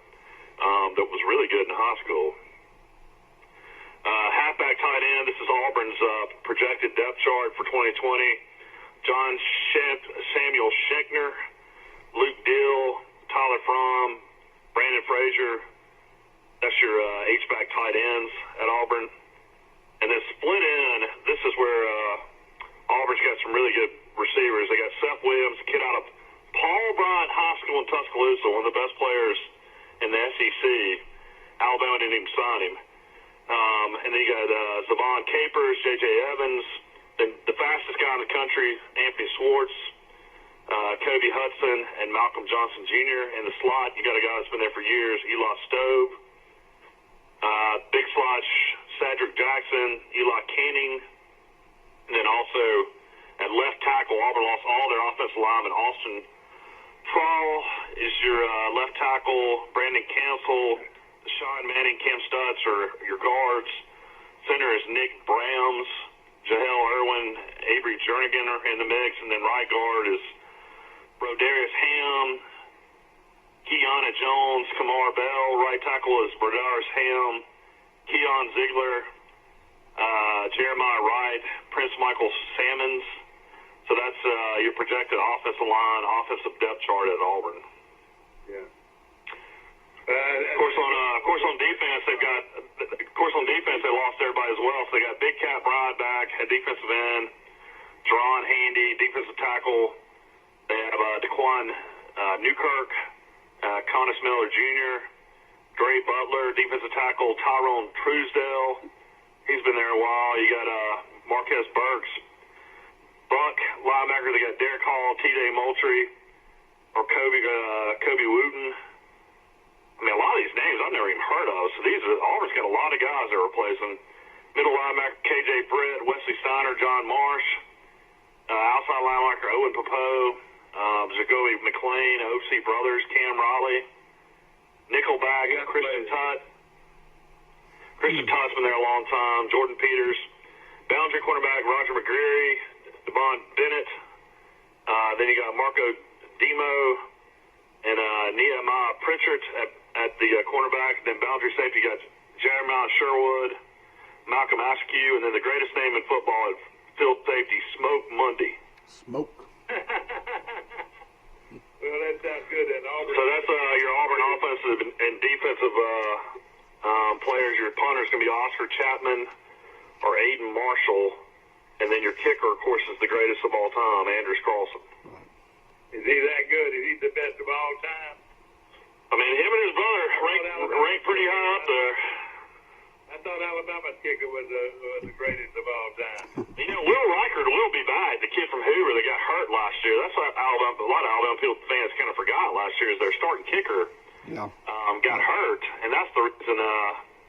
that was really good in high school. Halfback tight end, this is Auburn's projected depth chart for 2020. John Samuel Schenkner, Luke Dill, Tyler Fromm, Brandon Frazier. That's your H-back tight ends at Auburn. And then split in, this is where Auburn's got some really good receivers. They got Seth Williams, a kid out of Paul Bryant High School in Tuscaloosa, one of the best players in the SEC. Alabama didn't even sign him. And then you got Zavon Capers, J.J. Evans, then the fastest guy in the country, Anthony Swartz, Kobe Hudson, and Malcolm Johnson Jr. In the slot, you got a guy that's been there for years, Eli Stowe. Big slot, Cedric Jackson, Eli Canning. And then also at left tackle, Auburn lost all their offensive linemen. Austin Trawl is your left tackle. Brandon Cancel, Sean Manning, Cam Stutz are your guards. Center is Nick Brahms, Jahel Irwin, Avery Jernigan are in the mix. And then right guard is Brodarius Ham, Keanu Jones, Kamar Bell. Right tackle is Brodarius Ham, Keon Ziegler, Jeremiah Wright, Prince Michael Sammons. So that's your projected offensive line, offensive depth chart at Auburn. Yeah. Of course, on defense they've got. Of course, on defense they lost everybody as well. So they got Big Cat Bryant back at defensive end, Jaron Handy, defensive tackle. They have Daquan Newkirk, Connis Miller Jr., Dre Butler, defensive tackle, Tyrone Truesdale. He's been there a while. You got Marquez Burks, Buck linebacker. They got Derek Hall, T.J. Moultrie, or Kobe Wooten. I mean, a lot of these names I've never even heard of. So Auburn's got a lot of guys they're replacing. Middle linebacker K.J. Britt, Wesley Steiner, John Marsh. Outside linebacker Owen Popeau, Zagobi McLean, O.C. Brothers, Cam Raleigh. Nickelback, Christian Tutt. Christian Tutt's been there a long time. Jordan Peters. Boundary cornerback Roger McGreary, Devon Bennett. Then you got Marco Demo and Nehemiah Pritchard at the cornerback. Then boundary safety you got Jeremiah Sherwood, Malcolm Askew, and then the greatest name in football at field safety, Smoke Mundy. Smoke. Well, that sounds good. And Auburn. So that's your Auburn offensive and defensive players. Your punter's going to be Oscar Chapman or Aiden Marshall. And then your kicker, of course, is the greatest of all time, Andrews Carlson. Is he that good? Is he the best of all time? I mean, him and his brother ranked pretty high up there. I thought Alabama's kicker was the greatest of all time. You know, Will Reichard will be back, the kid from Hoover that got hurt last year. That's what a lot of Alabama fans kind of forgot last year is their starting kicker got hurt. And that's the reason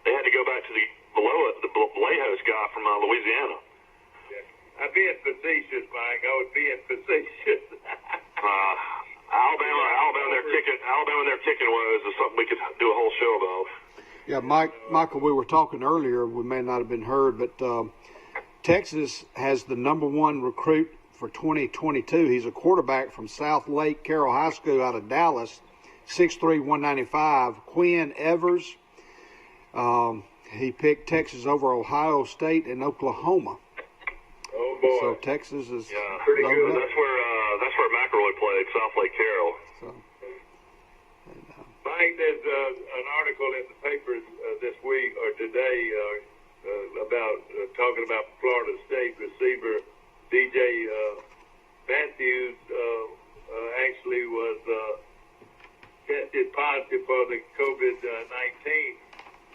they had to go back to the Vallejo's guy from Louisiana. Yeah. I'm being facetious, Mike. I was being facetious. Alabama their kicking woes is something we could do a whole show about. Yeah, Michael, we were talking earlier, we may not have been heard, but Texas has the #1 recruit for 2022. He's a quarterback from South Lake Carroll High School out of Dallas, 6'3", 195, Quinn Evers. He picked Texas over Ohio State and Oklahoma. Oh, boy. So Texas is pretty good. That's where McElroy played, South Lake Carroll. So, Mike, there's an article in the papers this week or today about talking about Florida for the COVID-19.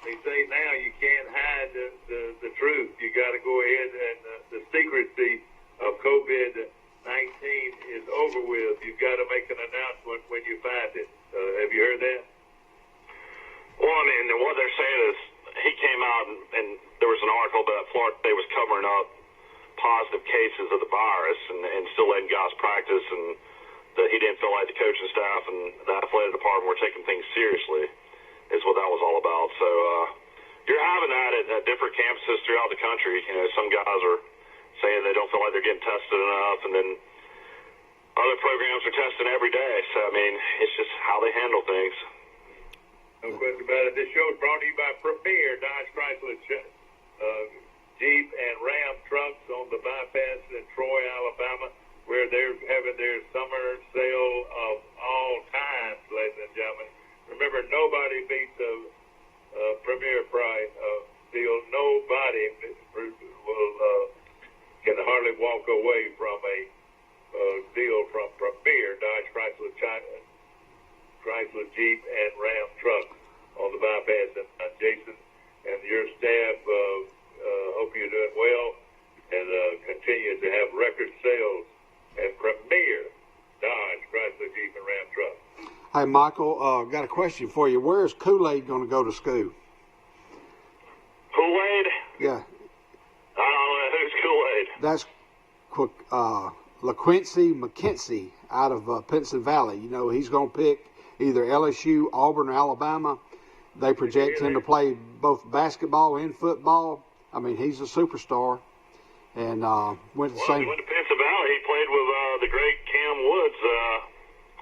They say now you can't hide the truth. You got to go ahead and the secrecy of COVID-19 is over with. You've got to make an announcement when you find it. Have you heard that? Well, I mean, what they're saying is he came out and there was an article that Florida State was covering up positive cases of the virus and still letting guys practice, and that he didn't feel like the coaching staff and the athletic department were taking things seriously is what that was all about. So you're having that at different campuses throughout the country. You know, some guys are saying they don't feel like they're getting tested enough, and then other programs are testing every day. So, I mean, it's just how they handle things. No question about it. This show is brought to you by Premier Dodge Chrysler Jeep and Ram trucks on the bypass in Troy, Alabama, where they're having their summer sale of all times, ladies and gentlemen. Remember, nobody beats a Premier price deal. Nobody will can hardly walk away from a deal from Premier Dodge Chrysler Jeep and Ram trucks on the bypass. And Jason and your staff hope you're doing well and continue to have record sales at Premier Dodge Chrysler Jeep and Ram trucks. Hey, Michael, got a question for you. Where is Kool-Aid going to go to school? Kool-Aid? Yeah. I don't know. Who's Kool-Aid? That's LaQuincy McKenzie out of Pinson Valley. You know, he's going to pick either LSU, Auburn, or Alabama. They project him to play both basketball and football. I mean, he's a superstar. And went to the same. He went to Pinson Valley. He played with the great Cam Woods,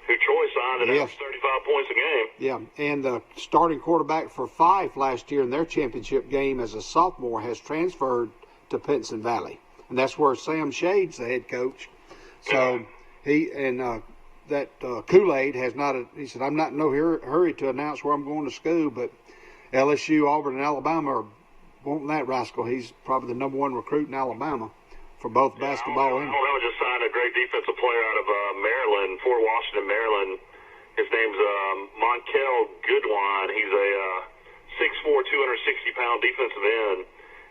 who Troy signed and averaged 35 points a game. Yeah, and the starting quarterback for Fife last year in their championship game as a sophomore has transferred to Pinson Valley. And that's where Sam Shade's the head coach. So he and that Kool-Aid has not. He said, "I'm not in no hurry to announce where I'm going to school, but LSU, Auburn, and Alabama are wanting that rascal. He's probably the number one recruit in Alabama for both basketball and." Alabama just signed a great defensive player out of Maryland, Fort Washington, Maryland. His name's Monkel Goodwine. He's a 6'4", 260-pound defensive end.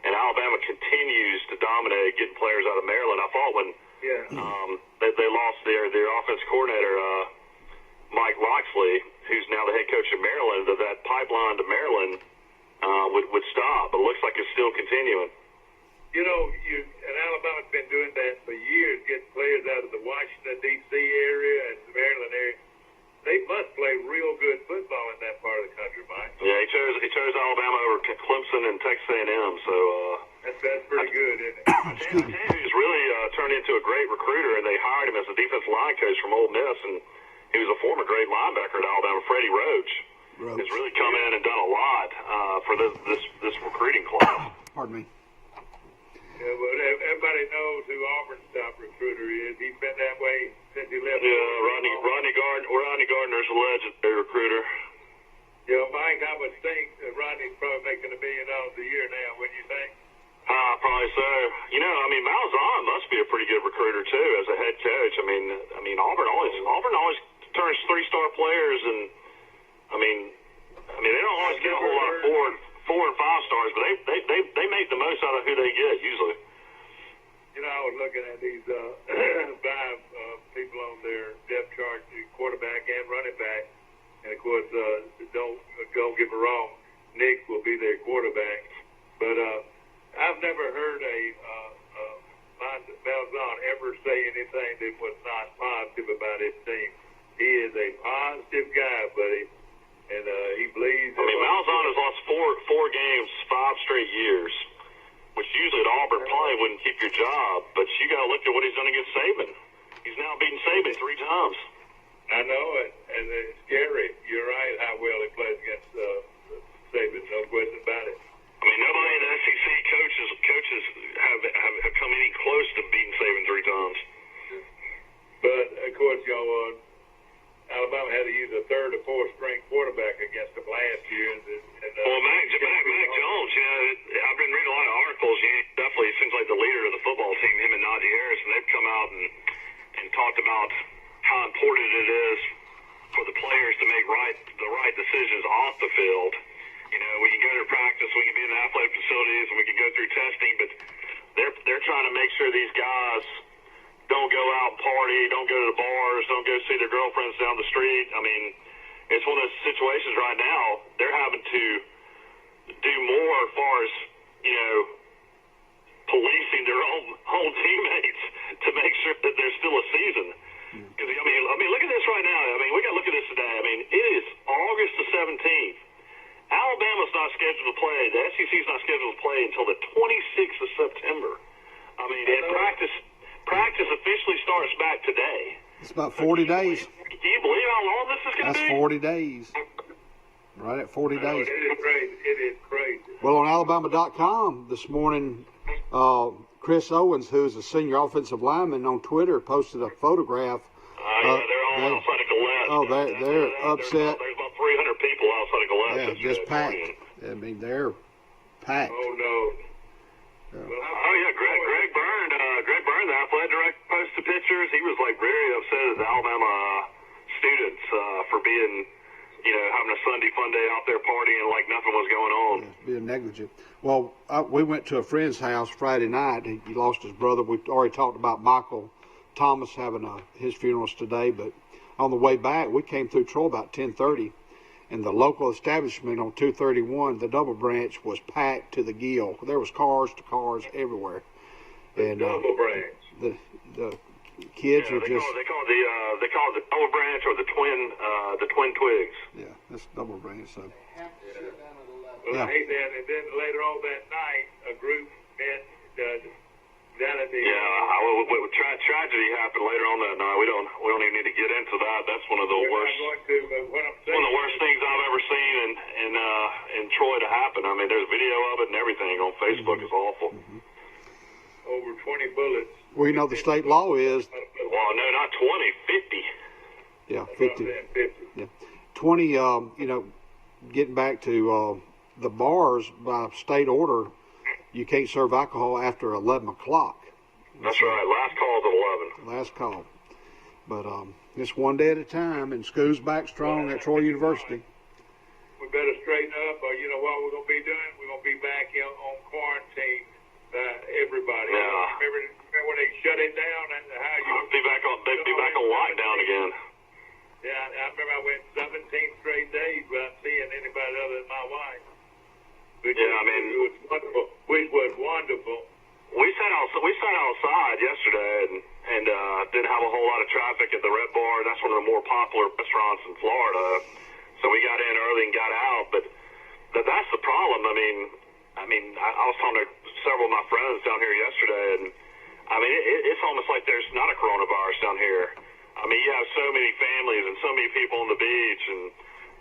And Alabama continues to dominate, getting players out of Maryland. I thought when they lost their offensive coordinator, Mike Loxley, who's now the head coach of Maryland, that pipeline to Maryland would stop. But it looks like it's still continuing. You know, and Alabama's been doing that for years, getting players out of the Washington, D.C. area and the Maryland area. They must play real good football in that part of the country, Mike. Yeah, he chose Alabama over Clemson and Texas A&M. So that's pretty good, isn't it? He's really turned into a great recruiter, and they hired him as a defensive line coach from Ole Miss, and he was a former great linebacker at Alabama, Freddie Roach. Has really come in and done a lot for this recruiting class. Pardon me. Yeah, well, everybody knows who Auburn's top recruiter is. He's been that way since he left. Yeah, Rodney Gardner's a legendary recruiter. Yeah, Mike, I would think that Rodney's probably making $1 million a year now. Wouldn't you think? Probably so. You know, I mean, Malzahn must be a pretty good recruiter too as a head coach. I mean, Auburn always turns 3-star players, and I mean, they don't always get a whole lot of 4 and 5 stars, but they make the most out of who they get usually. You know, I was looking at these 5 people on their depth chart, the quarterback and running back, and of course, don't get me wrong, Nick will be their quarterback, but I've never heard Malzahn ever say anything that was not positive about his team. He is a positive guy, buddy, and he believes. I mean, Malzahn has lost four games 5 straight years, which usually at Auburn probably wouldn't keep your job, but you got to look at what he's done against Saban. He's now beaten Saban 3 times. I know it, and it's scary. You're right how well he plays against Saban, no question about it. I mean, nobody in the SEC coaches have come any close to beating Saban 3 times. But of course, Alabama had to use a 3rd or 4th string quarterback against them last year. Well, Mac Jones, I've been reading a lot of articles. He definitely seems like the leader of the football team, him and Najee Harris, and they've come out and talked about how important it is for the players to make the right decisions off the field. You know, we can go to practice, we can be in the athletic facilities, and we can go through testing, but they're trying to make sure these guys don't go out and party, don't go to the bars, don't go see their girlfriends down the street. I mean, it's one of those situations right now. They're having to do more as far as, you know, policing their own teammates to make sure that there's still a season. Because I mean, look at this right now. I mean, we got to look at this today. I mean, it is August the 17th. Alabama's not scheduled to play. The SEC's not scheduled to play until the 26th of September. I mean, and practice officially starts back today. It's about 40 days. Do you believe how long this is going to be? That's 40 days. Right at 40 days. It is crazy. It is crazy. Well, on Alabama.com this morning, Chris Owens, who's a senior offensive lineman on Twitter, posted a photograph. Yeah, they're all outside of Gillette. Oh, they're upset. There's about 300 people outside of Gillette. Yeah, just packed. I mean, they're packed. Oh, no. Oh, yeah, Greg Byrne, the athletic director, posted pictures. He was, like, very upset at the Alabama students for being, you know, having a Sunday fun day out there partying like nothing was going on. Yeah, being negligent. Well, we went to a friend's house Friday night. He lost his brother. We've already talked about Michael Thomas having his funerals today, but on the way back, we came through Troy about 10:30, and the local establishment on 231, the Double Branch, was packed to the gill. There was cars everywhere. And Double Branch. The kids were just. They call it the Double Branch or the twin twigs. Yeah, that's Double Branch. So. Well, Yeah. hey, and then later on that night, a group met down at the. Tragedy happened later on that night. We don't even need to get into that. That's one of the worst. One of the worst things I've ever seen in Troy to happen. I mean, there's video of it and everything on Facebook. It's awful. Over 20 bullets. Well, you know, the state law is. Well, no, not 20, 50. Yeah, 50. Yeah, 20. You know, getting back to the bars by state order, you can't serve alcohol after 11 o'clock. That's right. Last call's at 11. Last call. But it's one day at a time, and school's back strong at Troy University. We better straighten up, or you know what we're going to be doing? We're going to be back on quarantine. Everybody. Yeah. Remember when they shut it down and how you be back on lockdown again. Yeah, I remember I went 17 straight days without seeing anybody other than my wife. Which was wonderful. Which was wonderful. We sat outside yesterday and didn't have a whole lot of traffic at the Red Bar. That's one of the more popular restaurants in Florida. So we got in early and got out, but that's the problem. I was talking to several of my friends down here yesterday, and I mean, it's almost like there's not a coronavirus down here. I mean, you have so many families and so many people on the beach, and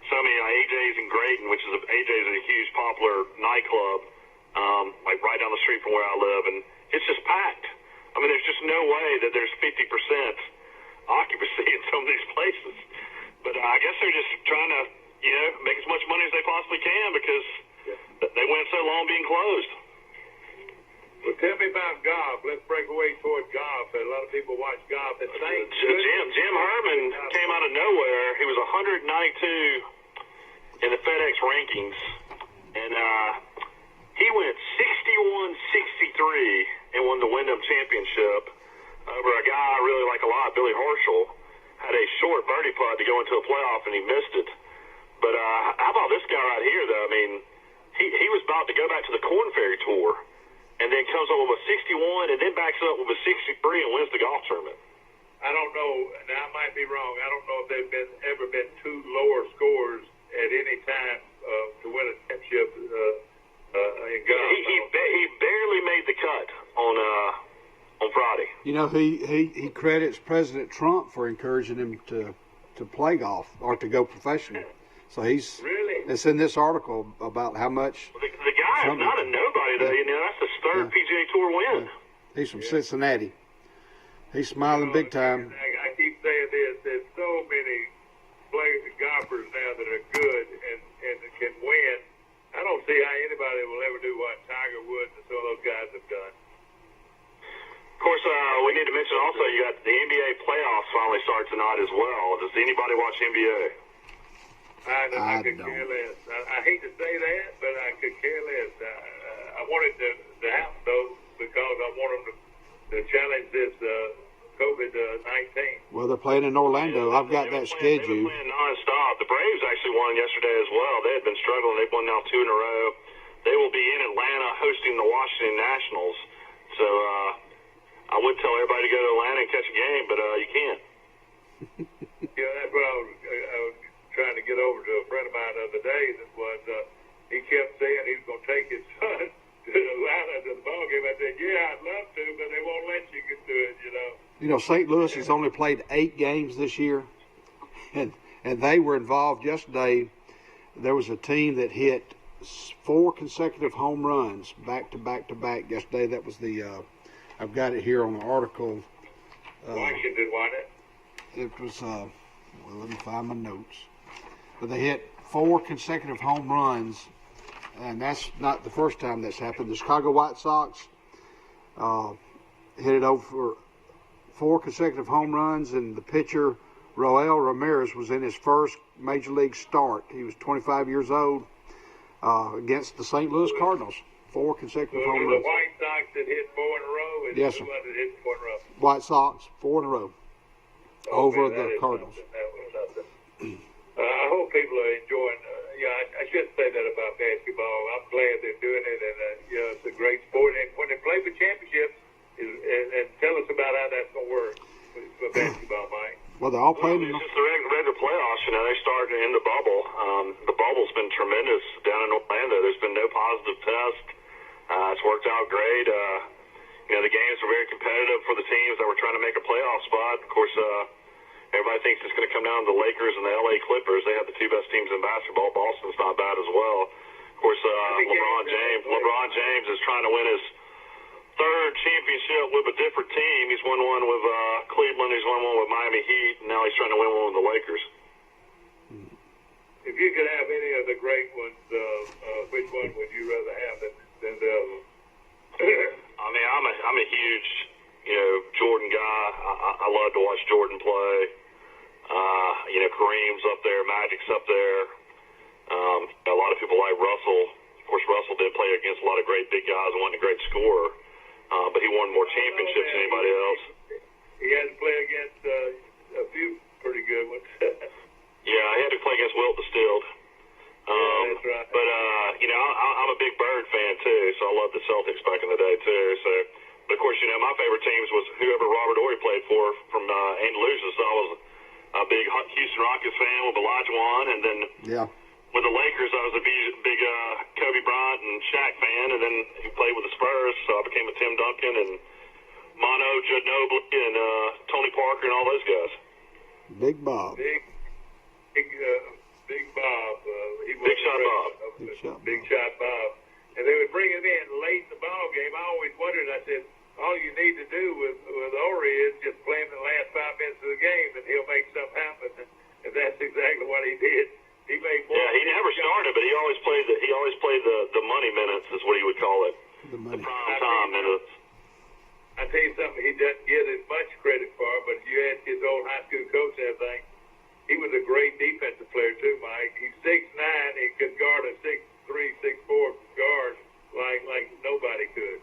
so many AJ's in Grayton, which is AJ's a huge popular nightclub, like right down the street from where I live, and it's just packed. I mean, there's just no way that there's 50% occupancy in some of these places. But I guess they're just trying to, you know, make as much money as they possibly can because they went so long being closed. Well, tell me about golf. Let's break away toward golf. A lot of people watch golf. Jim Herman came out of nowhere. He was 192 in the FedEx rankings, and he went 61-63 and won the Wyndham Championship over a guy I really like a lot, Billy Horschel. Had a short birdie putt to go into a playoff, and he missed it. But how about this guy right here, though? I mean, he was about to go back to the Corn Ferry Tour, and then comes up with a 61, and then backs up with a 63 and wins the golf tournament. I don't know. Now, I might be wrong. I don't know if there've ever been two lower scores at any time to win a championship in golf. He barely made the cut on Friday. You know, he credits President Trump for encouraging him to play golf or to go professional. So he's really. It's in this article about how much. The guy is not a nobody, though. You know, that's his third PGA Tour win. Yeah. He's from Cincinnati. He's smiling big time. I keep saying this. There's so many golfers now that are good and can win. I don't see how anybody will ever do what Tiger Woods and some of those guys have done. Of course, we need to mention also you got the NBA playoffs finally start tonight as well. Does anybody watch NBA? I could care less. I hate to say that, but I could care less. I want it to happen, though, because I want them to challenge this COVID-19. Well, they're playing in Orlando. I've got that scheduled. They've been playing nonstop. The Braves actually won yesterday as well. They had been struggling. They've won now 2 in a row. They will be in Atlanta hosting the Washington Nationals. So I would tell everybody to go to Atlanta and catch a game, but you can't. Yeah, that's what I was trying to get over to a friend of mine the other day. That was he kept saying he was going to take his son to Atlanta to the ball game. I said, yeah, I'd love to, but they won't let you do it, you know. You know, St. Louis has only played 8 games this year, and they were involved yesterday. There was a team that hit 4 consecutive home runs back to back to back yesterday. That was the I've got it here on the article. Washington won it. It was well, let me find my notes. But they hit 4 consecutive home runs, and that's not the first time that's happened. The Chicago White Sox hit it over 4 consecutive home runs, and the pitcher Roel Ramirez was in his first major league start. He was 25 years old against the St. Louis Cardinals. 4 consecutive home runs. The White Sox that hit 4 in a row, and yes, who was it hit 4 in a row? White Sox 4 in a row over the Cardinals. I hope people are enjoying. I shouldn't say that about basketball. I'm glad they're doing it, and it's a great sport. And when they play for championships, and tell us about how that's going to work for basketball, Mike. Well, they're all playing. It's just the regular playoffs. You know, they started in the bubble. The bubble's been tremendous down in Orlando. There's been no positive test. It's worked out great. You know, the games were very competitive for the teams that were trying to make a playoff spot. Of course, everybody thinks it's going to come down to the Lakers and the LA Clippers. They have the 2 best teams in basketball. Boston's not bad as well. Of course, LeBron James is trying to win his 3rd championship with a different team. He's won one with Cleveland. He's won one with Miami Heat. And now he's trying to win one with the Lakers. If you could have any of the great ones, which one would you rather have than the other? I mean, I'm a huge, Jordan guy. I love to watch Jordan play. Kareem's up there, Magic's up there. A lot of people like Russell. Of course, Russell did play against a lot of great big guys and wasn't a great scorer, but he won more championships than anybody else. He had to play against a few pretty good ones. Yeah, he had to play against Wilt Distilled. That's right. But, I'm a big Bird fan, too, so I love the Celtics back in the day, too. So, but, of course, my favorite teams was whoever Robert Horry played for from Andalusia. So I was a big Houston Rockets fan with Olajuwon, and then with the Lakers, I was a big Kobe Bryant and Shaq fan, and then he played with the Spurs, so I became a Tim Duncan and Mono Ginobili and Tony Parker and all those guys. Big Bob. Big Bob. Big Shot Bob. Big Shot Bob. And they would bring him in late in the ball game. I always wondered, I said, all you need to do with Horry is just play him in the last 5 minutes of the game, and he'll make something happen. And that's exactly what he did. He made more. Yeah, he never started, but he always played the money minutes, is what he would call it. The prime time minutes. I tell you something, he doesn't get as much credit for, but you ask his old high school coach and everything, he was a great defensive player too, Mike. He's 6'9", he could guard a 6'3", 6'4" guard like nobody could.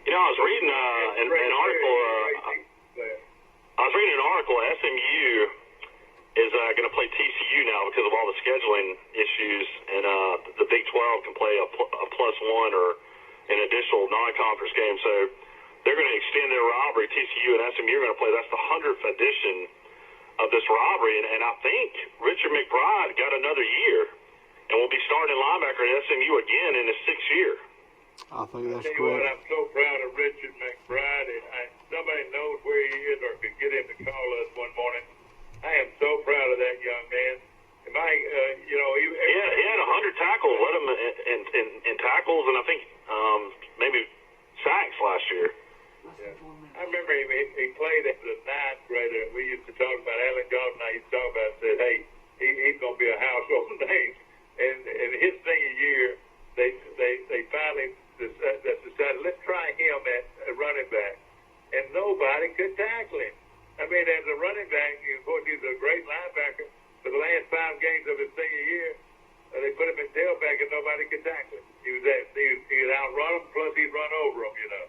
I was reading an article. I was reading an article. SMU is going to play TCU now because of all the scheduling issues, and the Big 12 can play a +1 or an additional non-conference game. So they're going to extend their rivalry. TCU and SMU are going to play. That's the 100th edition of this rivalry, and I think Richard McBride got another year and will be starting linebacker at SMU again in his 6th year. I think that's correct. correct. I'm so proud of Richard McBride. Somebody knows where he is or could get him to call us one morning. I am so proud of that young man. And Mike, he had 100 tackles, led him in tackles, and I think maybe sacks last year. Yeah. I remember him. He played as a 9th grader, and we used to talk about Alan Dalton. I used to talk about, said, hey, he's going to be a household name. And his senior year, they finally decided, let's try him at running back. And nobody could tackle him. I mean, as a running back, of course, he's a great linebacker. For the last 5 games of his Nobody could tackle him. He'd outrun them, plus he'd run over them, you know.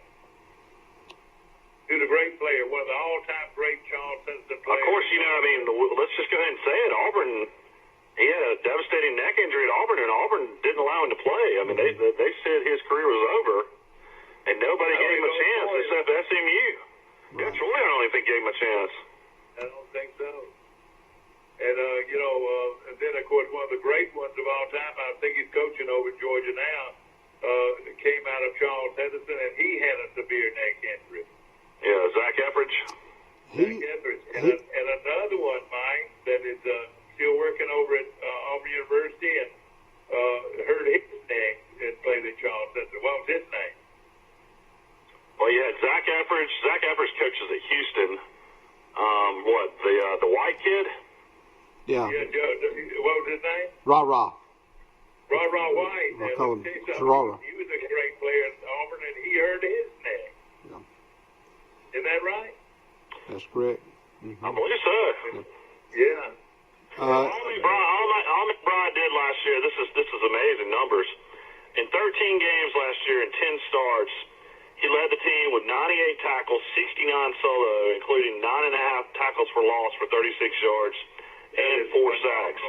He was a great player, one of the all-time great Charles Henderson players. Of course, you know, I mean, let's just go ahead and say it. Auburn, he had a devastating neck injury at Auburn, and Auburn didn't allow him to play. I mean, they said his career was over, and nobody gave him a chance except SMU. Right. Troy, I don't even think gave him a chance. I don't think so. And, you know, and then, of course, one of the great ones of all time, I think he's coaching over in Georgia now, came out of Charles Henderson, and he had a severe neck injury. Yeah, Zach Efridge. And another one, Mike, that is still working over at Auburn University and hurt his neck and played at Charles Henderson. What was his name? Well, you had Zach Efridge. Zach Efridge coaches at Houston. The white kid? Yeah. What was his name? Ra-Ra. Ra-Ra White. I call him Ra-Ra. He was a great player at Auburn, and he hurt his neck. Yeah. Isn't that right? That's correct. Mm-hmm. I believe so. Yeah. All McBride did last year, this is amazing numbers. In 13 games last year and 10 starts, he led the team with 98 tackles, 69 solo, including 9.5 tackles for loss for 36 yards and 4 sacks.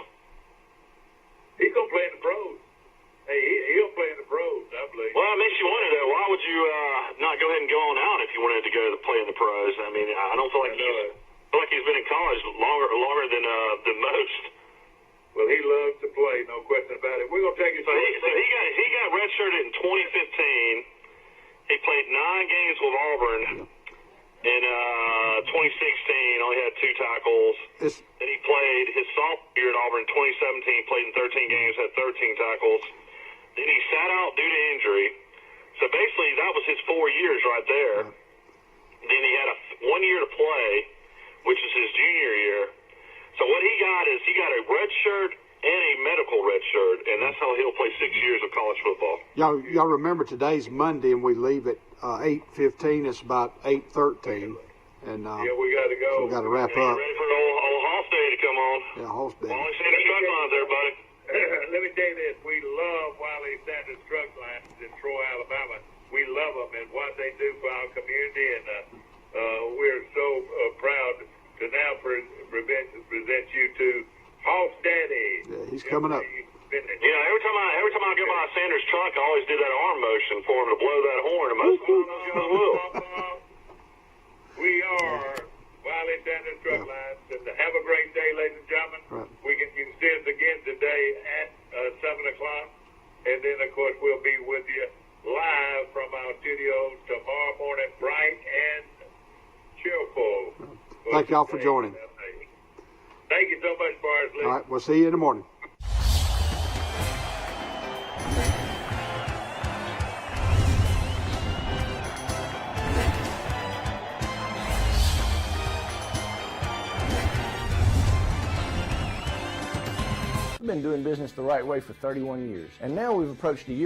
He's going to play in the pros. Hey, he'll play in the pros, I believe. Well, it makes you wonder, though, why would you not go ahead and go on out if you wanted to go to play in the pros? I mean, I don't feel like he's been in college longer than most. Well, he loves to play, no question about it. We're going to take it. So he got redshirted in 2015. He played 9 games with Auburn. In 2016, only had 2 tackles. Then he played his sophomore year at Auburn in 2017, played in 13 games, had 13 tackles. Then he sat out due to injury. So basically, that was his 4 years right there. Then he had 1 year to play, which is his junior year. So what he got is he got a red shirt and a medical red shirt, and that's how he'll play 6 years of college football. Y'all remember today's Monday, and we leave at 8:15. It's about 8:13, and yeah, we got to go. So we got to wrap up. Ready for old Hoss Day to come on? Yeah, Hoss Day. Wally Sanders truck lines, everybody. Let me tell you this: we love Wally Sanders truck lines in Troy, Alabama. We love them and what they do for our community, and we're so proud to now present you to Hoss Daddy. Yeah, he's coming up. You know, every time I go by a Sanders truck, I always do that arm motion for him to blow that horn, and most of will. We are Wiley Sanders Truck Lines, and have a great day, ladies and gentlemen. Right. You can see us again today at 7 o'clock, and then, of course, we'll be with you live from our studios tomorrow morning, bright and cheerful. Thank y'all for joining. Thank you so much, Barsley. All right, we'll see you in the morning. We've been doing business the right way for 31 years, and now we've approached a year